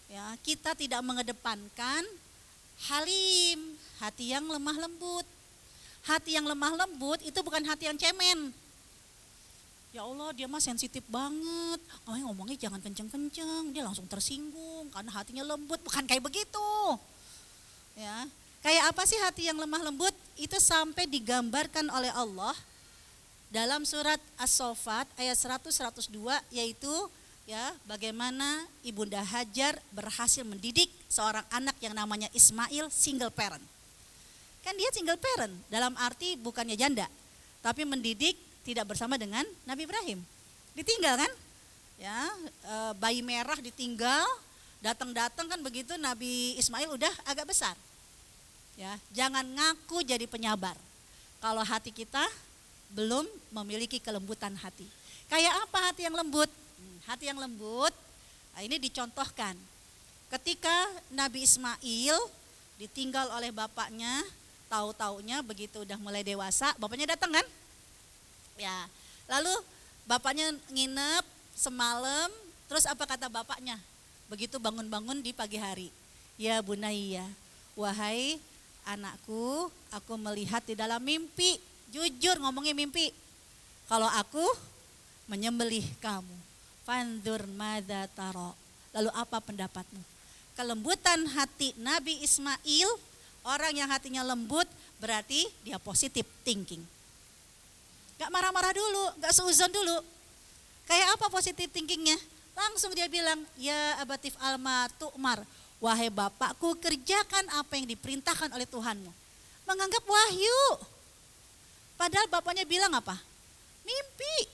ya kita tidak mengedepankan halim, hati yang lemah lembut. Hati yang lemah lembut itu bukan hati yang cemen. Ya Allah, dia mah sensitif banget. Oh, ngomongnya jangan kenceng-kenceng, dia langsung tersinggung karena hatinya lembut. Bukan kayak begitu. Ya, kayak apa sih hati yang lemah lembut? Itu sampai digambarkan oleh Allah dalam surat As-Saffat ayat 100-102, yaitu ya bagaimana Ibunda Hajar berhasil mendidik seorang anak yang namanya Ismail, single parent. Kan dia single parent, dalam arti bukannya janda, tapi mendidik tidak bersama dengan Nabi Ibrahim. Ditinggal kan? Ya, bayi merah ditinggal, datang-datang kan begitu Nabi Ismail udah agak besar. Ya, jangan ngaku jadi penyabar kalau hati kita belum memiliki kelembutan hati. Kayak apa hati yang lembut? Hati yang lembut, nah ini dicontohkan. Ketika Nabi Ismail ditinggal oleh bapaknya, tahu-taunya begitu udah mulai dewasa, bapaknya datang kan? Ya, lalu bapaknya nginep semalam, terus apa kata bapaknya? Begitu bangun-bangun di pagi hari, ya Bunaya, wahai anakku, aku melihat di dalam mimpi, jujur ngomongin mimpi, kalau aku menyembelih kamu. Fandur madza tara. Lalu apa pendapatmu? Kelembutan hati Nabi Ismail, orang yang hatinya lembut berarti dia positive thinking. Gak marah-marah dulu, gak seuzon dulu. Kayak apa positive thinkingnya? Langsung dia bilang, ya abatif alma tu'mar. Wahai bapakku, kerjakan apa yang diperintahkan oleh Tuhanmu. Menganggap wahyu. Padahal bapaknya bilang apa? Mimpi.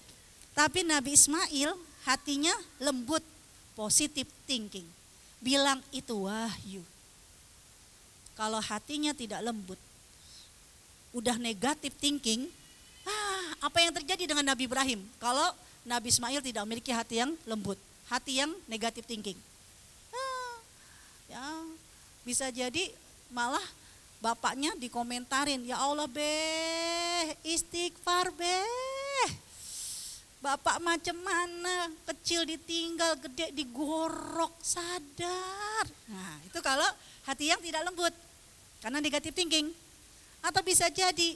Tapi Nabi Ismail hatinya lembut, positive thinking. Bilang itu wahyu. Kalau hatinya tidak lembut, udah negatif thinking, apa yang terjadi dengan Nabi Ibrahim? Kalau Nabi Ismail tidak memiliki hati yang lembut, hati yang negatif thinking. Ya, bisa jadi malah bapaknya dikomentarin, ya Allah beh, istighfar beh. Bapak macam mana, kecil ditinggal, gede digorok, sadar. Nah itu kalau hati yang tidak lembut, karena negatif thinking. Atau bisa jadi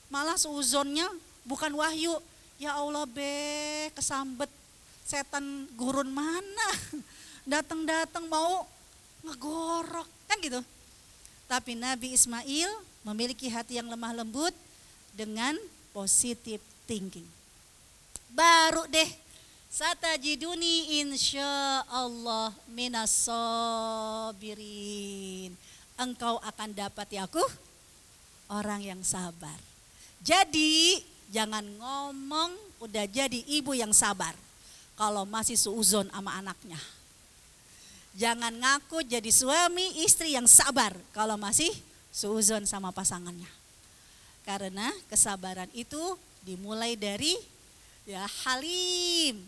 malah seuzonnya bukan wahyu, ya Allah beh, kesambet setan gurun mana, datang-datang mau ngegorok, kan gitu. Tapi Nabi Ismail memiliki hati yang lemah lembut dengan positive thinking. Baru deh, satajiduni insyaallah minas sabirin. Engkau akan dapat ya aku orang yang sabar. Jadi jangan ngomong udah jadi ibu yang sabar kalau masih suuzon sama anaknya. Jangan ngaku jadi suami istri yang sabar kalau masih suuzon sama pasangannya. Karena kesabaran itu dimulai dari ya halim,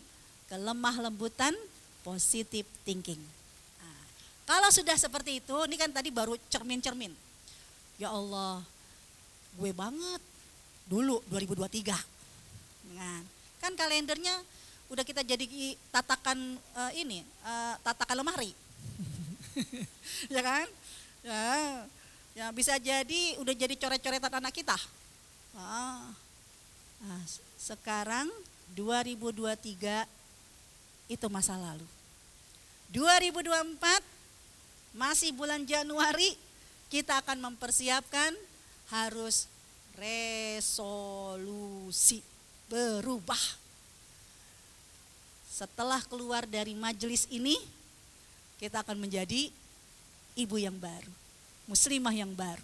kelemah lembutan, positive thinking. Nah, kalau sudah seperti itu, ini kan tadi baru cermin-cermin. Ya Allah, gue banget dulu 2023. Nah, kan kalendernya udah kita jadi tatakan tatakan lemari. Ya kan? Ya bisa jadi udah jadi coret-coretan anak kita. Nah, sekarang 2023 itu masa lalu. 2024 masih bulan Januari, kita akan mempersiapkan harus resolusi berubah. Setelah keluar dari majelis ini, kita akan menjadi ibu yang baru, muslimah yang baru.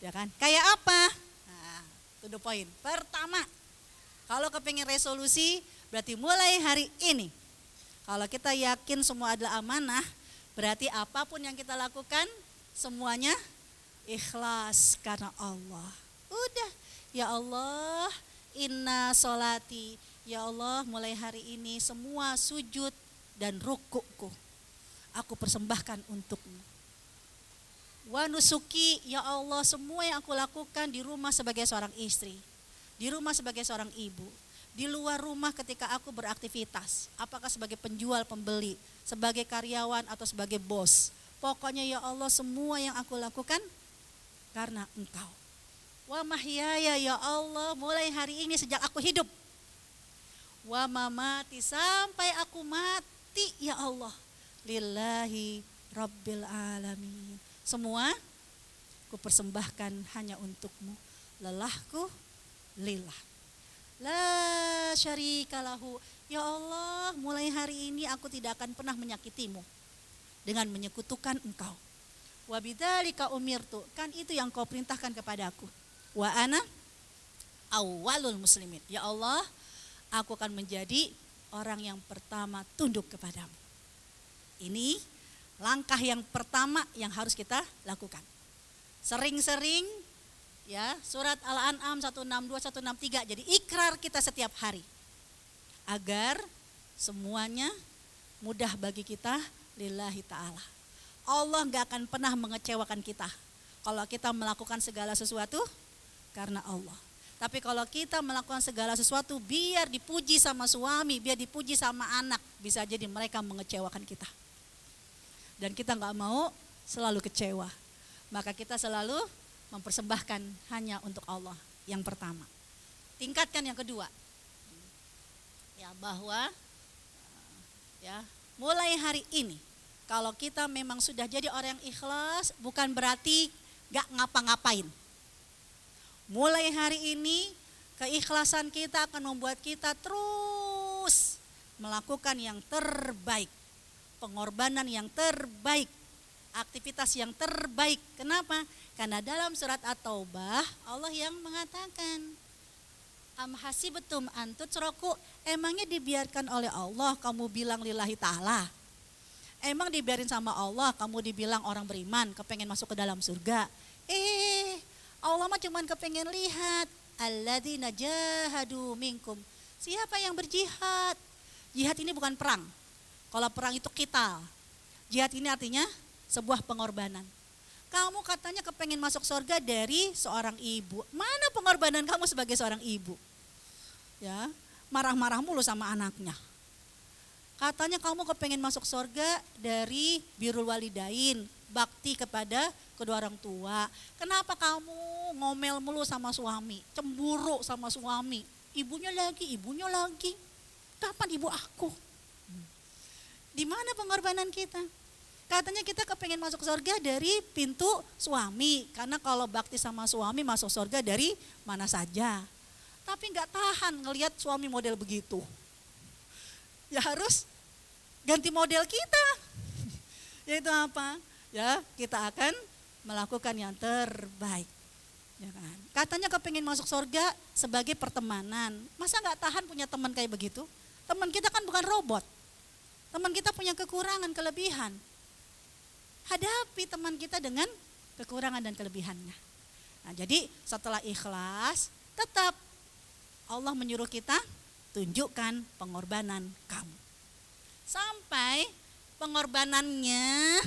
Ya kan? Kayak apa? Nah, to the point. Pertama, kalau kepengen resolusi, berarti mulai hari ini. Kalau kita yakin semua adalah amanah, berarti apapun yang kita lakukan, semuanya ikhlas karena Allah. Udah, ya Allah, inna sholati, ya Allah mulai hari ini semua sujud dan rukukku aku persembahkan untukmu. Wa nusuki, ya Allah semua yang aku lakukan di rumah sebagai seorang istri, di rumah sebagai seorang ibu, di luar rumah ketika aku beraktivitas, apakah sebagai penjual, pembeli, sebagai karyawan atau sebagai bos. Pokoknya ya Allah semua yang aku lakukan karena Engkau. Wa mahyaya, ya Allah mulai hari ini sejak aku hidup, wa mamati sampai aku mati ya Allah, lillahi rabbil alamin. Semua ku persembahkan hanya untukmu. Lelahku lillah, la syarikalahu. Ya Allah mulai hari ini aku tidak akan pernah menyakitimu dengan menyekutukan Engkau. Wa bidzalika umirtu, kan itu yang Kau perintahkan kepadaku. Wa ana awwalul muslimin, ya Allah aku akan menjadi orang yang pertama tunduk kepadamu. Ini langkah yang pertama yang harus kita lakukan. Sering-sering ya, surat Al-An'am 162, 163 jadi ikrar kita setiap hari. Agar semuanya mudah bagi kita lillahi ta'ala. Allah gak akan pernah mengecewakan kita kalau kita melakukan segala sesuatu karena Allah. Tapi kalau kita melakukan segala sesuatu biar dipuji sama suami, biar dipuji sama anak, bisa jadi mereka mengecewakan kita. Dan kita gak mau selalu kecewa. maka kita selalu mempersembahkan hanya untuk Allah yang pertama. Tingkatkan yang kedua. Ya, bahwa ya, mulai hari ini kalau kita memang sudah jadi orang yang ikhlas, bukan berarti gak ngapa-ngapain. Mulai hari ini keikhlasan kita akan membuat kita terus melakukan yang terbaik, pengorbanan yang terbaik, aktivitas yang terbaik. Kenapa? Karena dalam surat At-Taubah Allah yang mengatakan, am hasibatum an tutraku, emangnya dibiarkan oleh Allah kamu bilang lillahi ta'ala? Emang dibiarin sama Allah kamu dibilang orang beriman, kepengen masuk ke dalam surga? Allah mah cuman kepengen lihat alladzina jahadu minkum. Siapa yang berjihad? Jihad ini bukan perang. Kalau perang itu qital. Jihad ini artinya sebuah pengorbanan. Kamu katanya kepengen masuk surga dari seorang ibu. Mana pengorbanan kamu sebagai seorang ibu? Ya, marah-marah mulu sama anaknya. Katanya kamu kepengen masuk surga dari birrul walidain, bakti kepada kedua orang tua. Kenapa kamu ngomel mulu sama suami, cemburu sama suami? Ibunya lagi. Kapan ibu aku? Di mana pengorbanan kita? Katanya kita kepengen masuk surga dari pintu suami, karena kalau bakti sama suami masuk surga dari mana saja. Tapi nggak tahan ngelihat suami model begitu. Ya harus ganti model kita. Yaitu apa? Ya, kita akan melakukan yang terbaik. Ya kan? Katanya kepengen masuk surga sebagai pertemanan. Masa nggak tahan punya teman kayak begitu? Teman kita kan bukan robot. Teman kita punya kekurangan, kelebihan. Hadapi teman kita dengan kekurangan dan kelebihannya. Nah, jadi setelah ikhlas, tetap Allah menyuruh kita tunjukkan pengorbanan kamu. Sampai pengorbanannya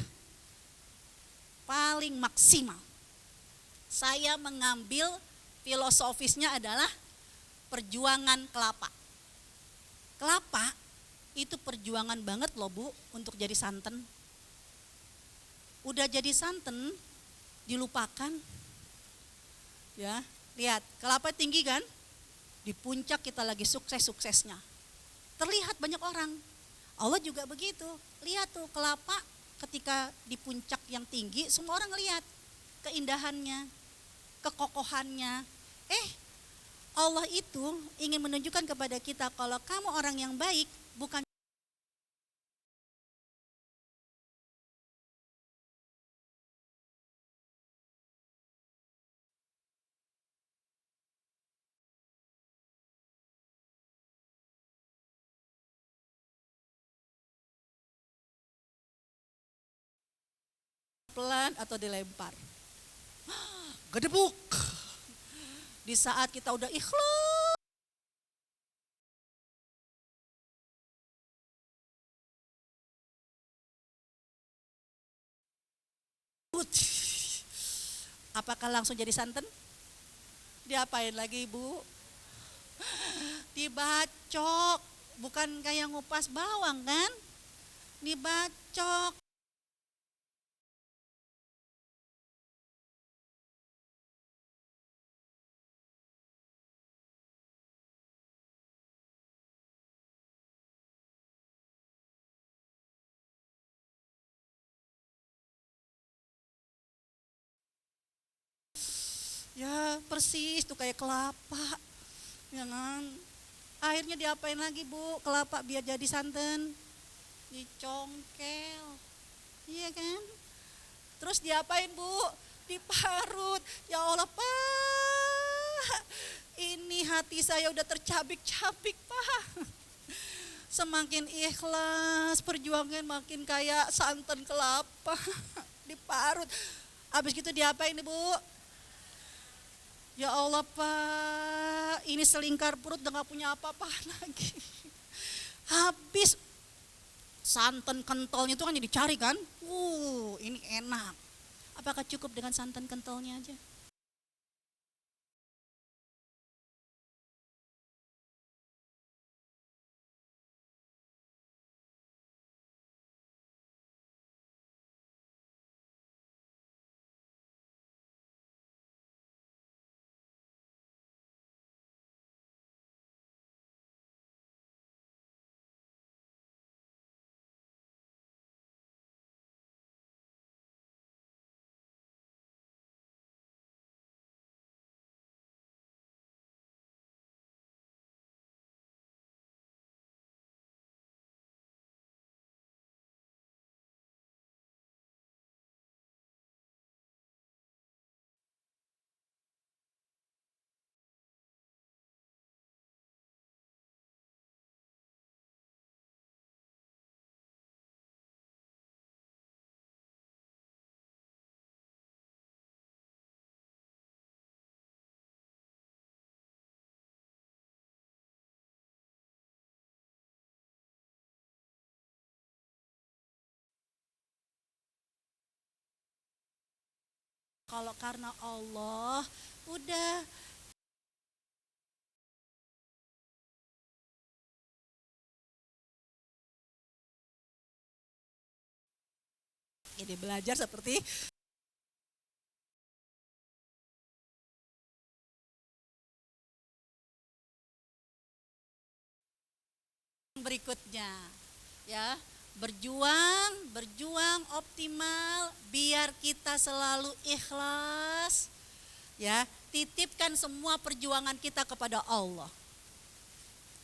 paling maksimal. Saya mengambil filosofisnya adalah perjuangan kelapa. Kelapa itu perjuangan banget loh Bu untuk jadi santan. Udah jadi santan dilupakan. Ya, lihat kelapa tinggi kan? Di puncak kita lagi sukses-suksesnya. Terlihat banyak orang. Allah juga begitu. Lihat tuh kelapa ketika di puncak yang tinggi, semua orang lihat keindahannya, kekokohannya. Allah itu ingin menunjukkan kepada kita kalau kamu orang yang baik, bukan pelan atau dilempar. Gedebuk. Di saat kita udah ikhlas, apakah langsung jadi santan? Diapain lagi Bu? Dibacok, bukan kayak ngupas bawang kan? Dibacok. Ya persis tuh kayak kelapa, ya kan? Akhirnya diapain lagi Bu? Kelapa biar jadi santan, dicongkel, iya kan? Terus diapain Bu? Diparut. Ya Allah Pak, ini hati saya udah tercabik-cabik Pak. Semakin ikhlas perjuangan makin kayak santan kelapa, diparut. Habis gitu diapain Bu? Ya Allah Pak, ini selingkar perut udah gak punya apa-apa lagi. Habis santan kentolnya itu kan dicari kan. Ini enak. Apakah cukup dengan santan kentolnya aja? Kalau karena Allah, udah. Ini belajar seperti berikutnya, ya. Berjuang optimal biar kita selalu ikhlas, ya. Titipkan semua perjuangan kita kepada Allah.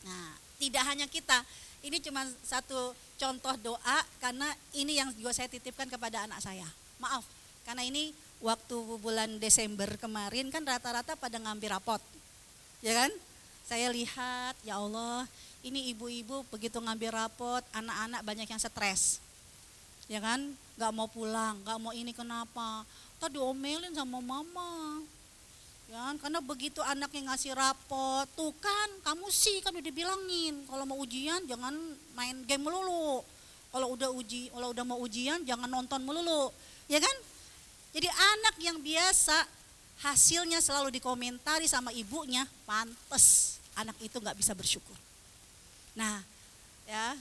Nah, tidak hanya kita, ini cuma satu contoh doa karena ini yang juga saya titipkan kepada anak saya. Maaf, karena ini waktu bulan Desember kemarin kan rata-rata pada ngambil rapot, ya kan? Saya lihat, ya Allah, ini ibu-ibu begitu ngambil rapot, anak-anak banyak yang stres, ya kan? Gak mau pulang, gak mau ini kenapa? Tadi diomelin sama mama, ya kan? Karena begitu anaknya ngasih rapot, tuh kan kamu sih kan udah dibilangin kalau mau ujian jangan main game melulu, kalau udah mau ujian jangan nonton melulu, ya kan? Jadi anak yang biasa hasilnya selalu dikomentari sama ibunya, pantes anak itu nggak bisa bersyukur. Nah, ya,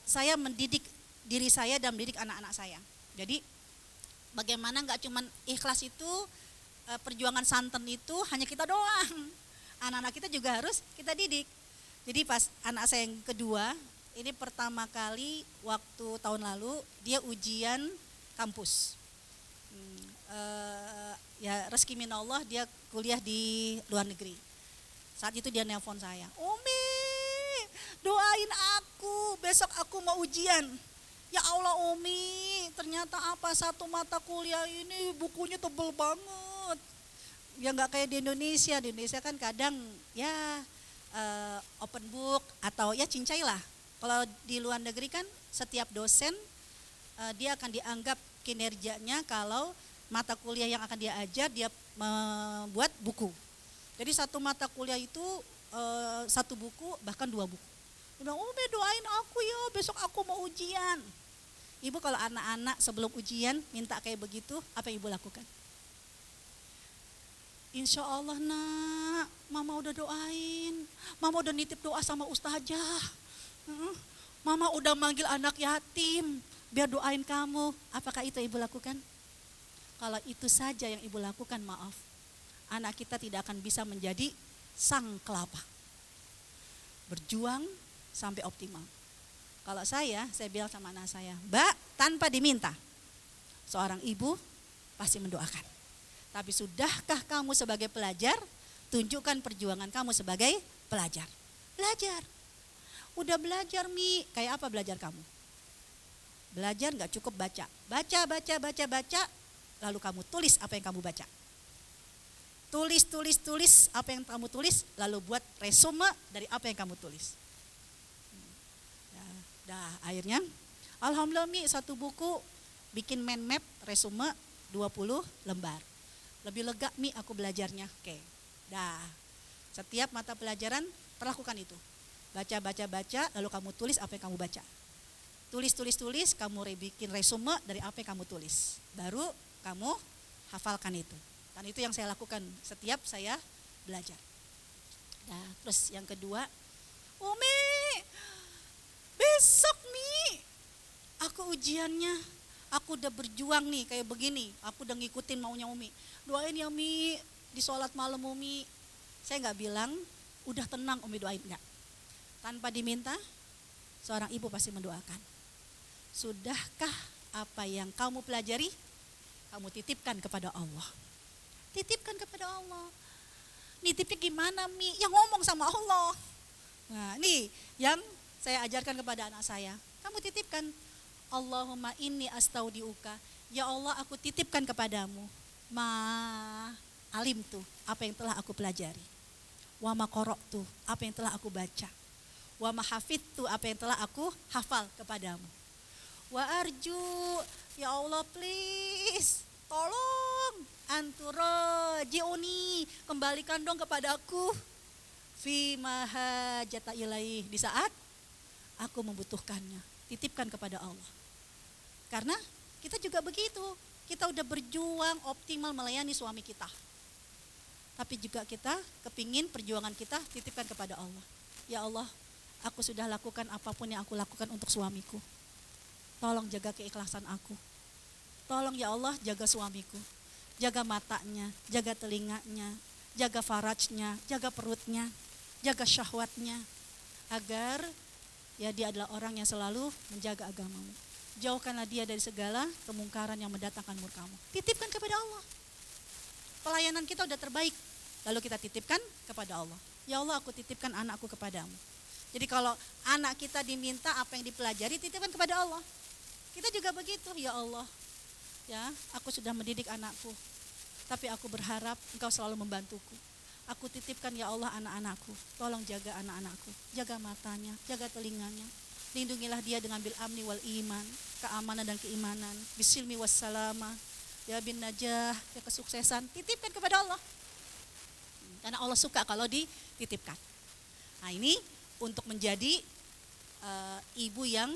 saya mendidik diri saya dan mendidik anak-anak saya. Jadi bagaimana nggak cuman ikhlas itu, perjuangan santan itu hanya kita doang. Anak-anak kita juga harus kita didik. Jadi pas anak saya yang kedua, ini pertama kali waktu tahun lalu dia ujian kampus. Ya rezeki minallah dia kuliah di luar negeri. Saat itu dia nelpon saya, Umi, doain aku, besok aku mau ujian. Ya Allah Umi, ternyata apa satu mata kuliah ini bukunya tebel banget. Ya nggak kayak di Indonesia kan kadang ya open book atau ya cincai lah. Kalau di luar negeri kan setiap dosen dia akan dianggap kinerjanya kalau mata kuliah yang akan dia ajar dia membuat buku. Jadi satu mata kuliah itu satu buku bahkan 2 buku. Dia bilang, Umi doain aku ya besok aku mau ujian. Ibu kalau anak-anak sebelum ujian minta kayak begitu, apa yang ibu lakukan? Insya Allah nak, mama udah doain, mama udah nitip doa sama ustazah, mama udah manggil anak yatim biar doain kamu. Apakah itu ibu lakukan? Kalau itu saja yang ibu lakukan, maaf, anak kita tidak akan bisa menjadi sang kelapa. Berjuang sampai optimal. Kalau saya bilang sama anak saya, Mbak, tanpa diminta, seorang ibu pasti mendoakan. Tapi sudahkah kamu sebagai pelajar, tunjukkan perjuangan kamu sebagai pelajar. Belajar. Udah belajar Mi, kayak apa belajar kamu? Belajar gak cukup baca. Baca, lalu kamu tulis apa yang kamu baca. Tulis apa yang kamu tulis, lalu buat resume dari apa yang kamu tulis. Akhirnya alhamdulillah Mi, satu buku bikin mind map resume 20 lembar. Lebih lega Mi aku belajarnya. Oke. Setiap mata pelajaran perlakukan itu. Baca lalu kamu tulis apa yang kamu baca. Tulis, kamu bikin resume dari apa yang kamu tulis. Baru kamu hafalkan itu. Dan itu yang saya lakukan setiap saya belajar. Terus yang kedua, Umi, besok Mi, aku ujiannya, aku udah berjuang nih kayak begini, aku udah ngikutin maunya Umi. Doain ya Mi, di sholat malam Umi. Saya gak bilang, udah tenang Umi doain, enggak. Tanpa diminta, seorang ibu pasti mendoakan. Sudahkah apa yang kamu pelajari, kamu titipkan kepada Allah. Titipkan kepada Allah. Nitipnya gimana Mi? Yang ngomong sama Allah. Nah ini yang saya ajarkan kepada anak saya. Kamu titipkan. Allahumma inni astaudiuka. Ya Allah aku titipkan kepadamu. Alim tuh apa yang telah aku pelajari. Wa ma qara'tu apa yang telah aku baca. Wa ma hafidtu apa yang telah aku hafal kepadamu. Wa arju, ya Allah please, tolong anturajiuni, kembalikan dong kepadaku fi mahajata ilaih, di saat aku membutuhkannya. Titipkan kepada Allah. Karena kita juga begitu, Kita udah berjuang optimal melayani suami kita. Tapi juga kita kepingin perjuangan kita titipkan kepada Allah. Ya Allah, aku sudah lakukan apapun yang aku lakukan untuk suamiku. Tolong jaga keikhlasan aku. Tolong ya Allah jaga suamiku. Jaga matanya, jaga telinganya, jaga farajnya, jaga perutnya, jaga syahwatnya. Agar ya dia adalah orang yang selalu menjaga agamamu. Jauhkanlah dia dari segala kemungkaran yang mendatangkan murkamu. Titipkan kepada Allah. Pelayanan kita udah terbaik. Lalu kita titipkan kepada Allah. Ya Allah, aku titipkan anakku kepadamu. Jadi kalau anak kita diminta apa yang dipelajari, titipkan kepada Allah. Kita juga begitu, ya Allah. Ya, aku sudah mendidik anakku. Tapi aku berharap Engkau selalu membantuku. Aku titipkan ya Allah anak-anakku. Tolong jaga anak-anakku. Jaga matanya, jaga telinganya. Lindungilah dia dengan bil amni wal iman, keamanan dan keimanan, bisilmi wassalama, ya bin najah, ya kesuksesan. Titipkan kepada Allah. Karena Allah suka kalau dititipkan. Nah ini untuk menjadi ibu yang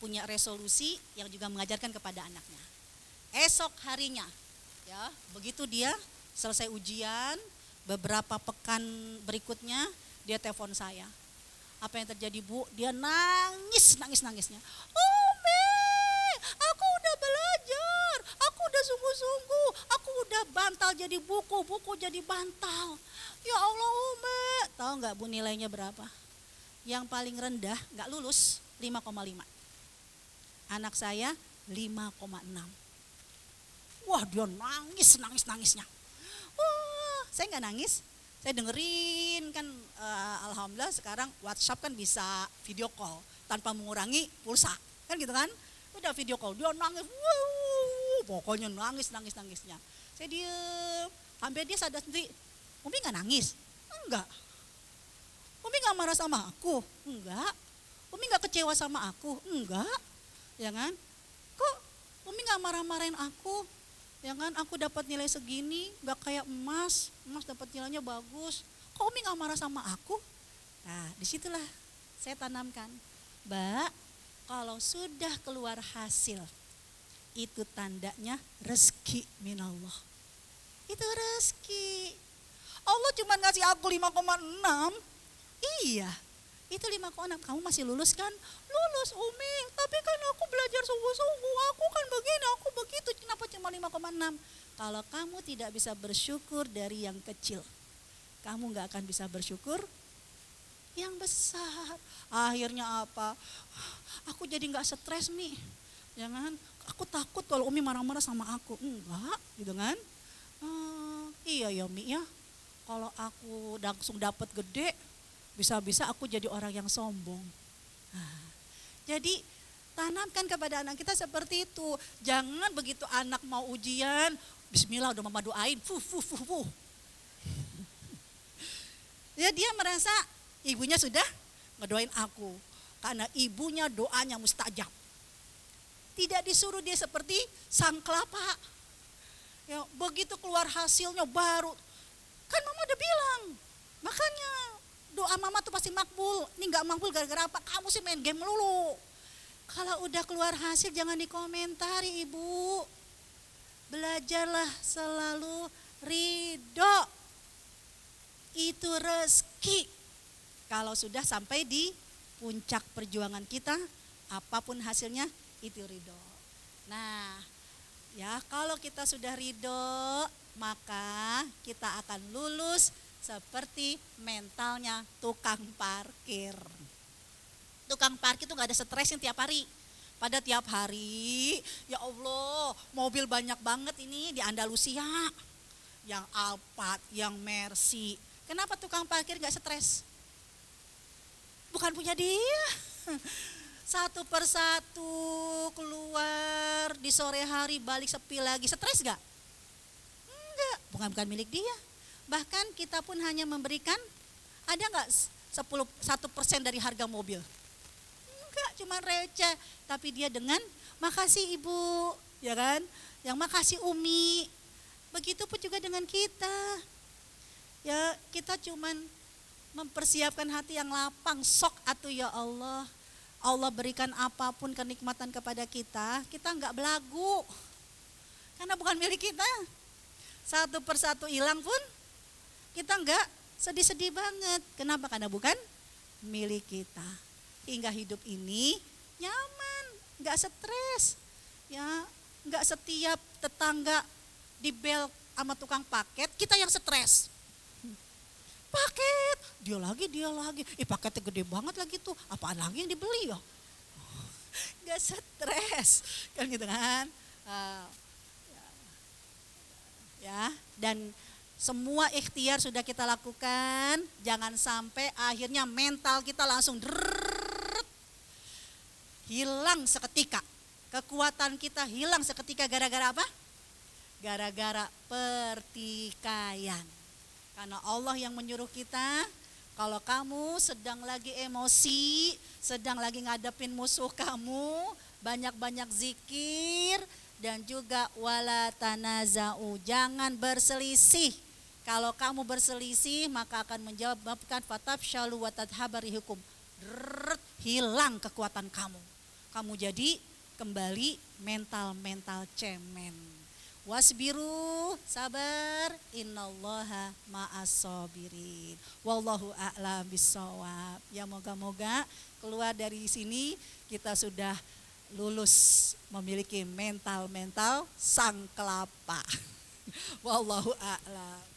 punya resolusi yang juga mengajarkan kepada anaknya. Esok harinya, ya begitu dia selesai ujian, beberapa pekan berikutnya dia telepon saya. Apa yang terjadi Bu? Dia nangisnya. Umi, aku udah belajar, aku udah sungguh-sungguh, aku udah bantal jadi buku jadi bantal. Ya Allah Umi, tahu nggak Bu nilainya berapa? Yang paling rendah nggak lulus 5,5. Anak saya 5,6. Wah dia nangisnya. Wah saya nggak nangis. Saya dengerin kan alhamdulillah sekarang WhatsApp kan bisa video call tanpa mengurangi pulsa kan gitu kan. Udah video call dia nangis, pokoknya nangisnya. Saya diem, sampai dia sadar sendiri, Umi nggak nangis? Enggak. Umi nggak marah sama aku? Enggak. Umi nggak kecewa sama aku? Enggak. Ya kan? Kok Umi nggak marah-marahin aku? Ya kan, aku dapat nilai segini, gak kayak emas dapat nilainya bagus. Kok Umi gak marah sama aku? Nah disitulah saya tanamkan, Mbak, kalau sudah keluar hasil, itu tandanya rezeki minallah. Itu rezeki. Allah cuma ngasih aku 5,6, iya. Itu 5,6, kamu masih lulus kan? Lulus Umi, tapi kan aku belajar sungguh-sungguh, aku kan begini, aku begitu, kenapa cuma 5,6? Kalau kamu tidak bisa bersyukur dari yang kecil, kamu gak akan bisa bersyukur yang besar. Akhirnya apa? Aku jadi gak stres Mi, jangan. Aku takut kalau Umi marah-marah sama aku, enggak gitu kan. Iya ya Mi ya, kalau aku langsung dapat gede, bisa-bisa aku jadi orang yang sombong. Nah, jadi tanamkan kepada anak kita seperti itu. Jangan begitu anak mau ujian, bismillah udah mama doain, Ya dia merasa ibunya sudah ngedoain aku. Karena ibunya doanya mustajab. Tidak disuruh dia seperti sang kelapa. Ya, begitu keluar hasilnya baru. Kan mama udah bilang, makanya doa mama tuh pasti makbul. Ini gak makbul gara-gara apa? Kamu sih main game melulu. Kalau udah keluar hasil jangan dikomentari Ibu. Belajarlah selalu ridho. Itu rezeki. Kalau sudah sampai di puncak perjuangan kita, apapun hasilnya itu ridho. Nah ya kalau kita sudah ridho, maka kita akan lulus seperti mentalnya tukang parkir. Tukang parkir itu gak ada stresnya tiap hari. Pada tiap hari, ya Allah mobil banyak banget ini di Andalusia. Yang Alphard, yang Mercy. Kenapa tukang parkir gak stres? Bukan punya dia. Satu persatu keluar di sore hari balik sepi lagi. Stres gak? Enggak, bukan milik dia. Bahkan kita pun hanya memberikan, ada gak 1% dari harga mobil? Enggak, cuma receh. Tapi dia dengan makasih Ibu, ya kan? Yang makasih Umi. Begitupun juga dengan kita. Ya kita cuman mempersiapkan hati yang lapang, sok atuh ya Allah. Allah berikan apapun kenikmatan kepada kita enggak belagu. Karena bukan milik kita. Satu persatu hilang pun kita enggak sedih-sedih banget. Kenapa? Karena bukan milik kita. Hingga hidup ini nyaman, enggak stres. Ya, enggak setiap tetangga dibel sama tukang paket, kita yang stres. Paket, dia lagi. Paketnya gede banget lagi tuh, apaan lagi yang dibeli ya? Enggak stres, kan gitu kan? Ya, dan semua ikhtiar sudah kita lakukan, jangan sampai akhirnya mental kita langsung hilang seketika. Kekuatan kita hilang seketika gara-gara apa? Gara-gara pertikaian. Karena Allah yang menyuruh kita, kalau kamu sedang lagi emosi, sedang lagi ngadepin musuh kamu, banyak-banyak zikir dan juga wala tanaza'u, jangan berselisih. Kalau kamu berselisih maka akan menyebabkan fatafshalu wa tadhhabu rihukum. Hilang kekuatan kamu. Kamu jadi kembali mental cemen. Wasbiru, sabar, innallaha ma'as-sabirin. Wallahu a'lam bissawab. Ya moga-moga keluar dari sini kita sudah lulus memiliki mental sang kelapa. Wallahu a'lam.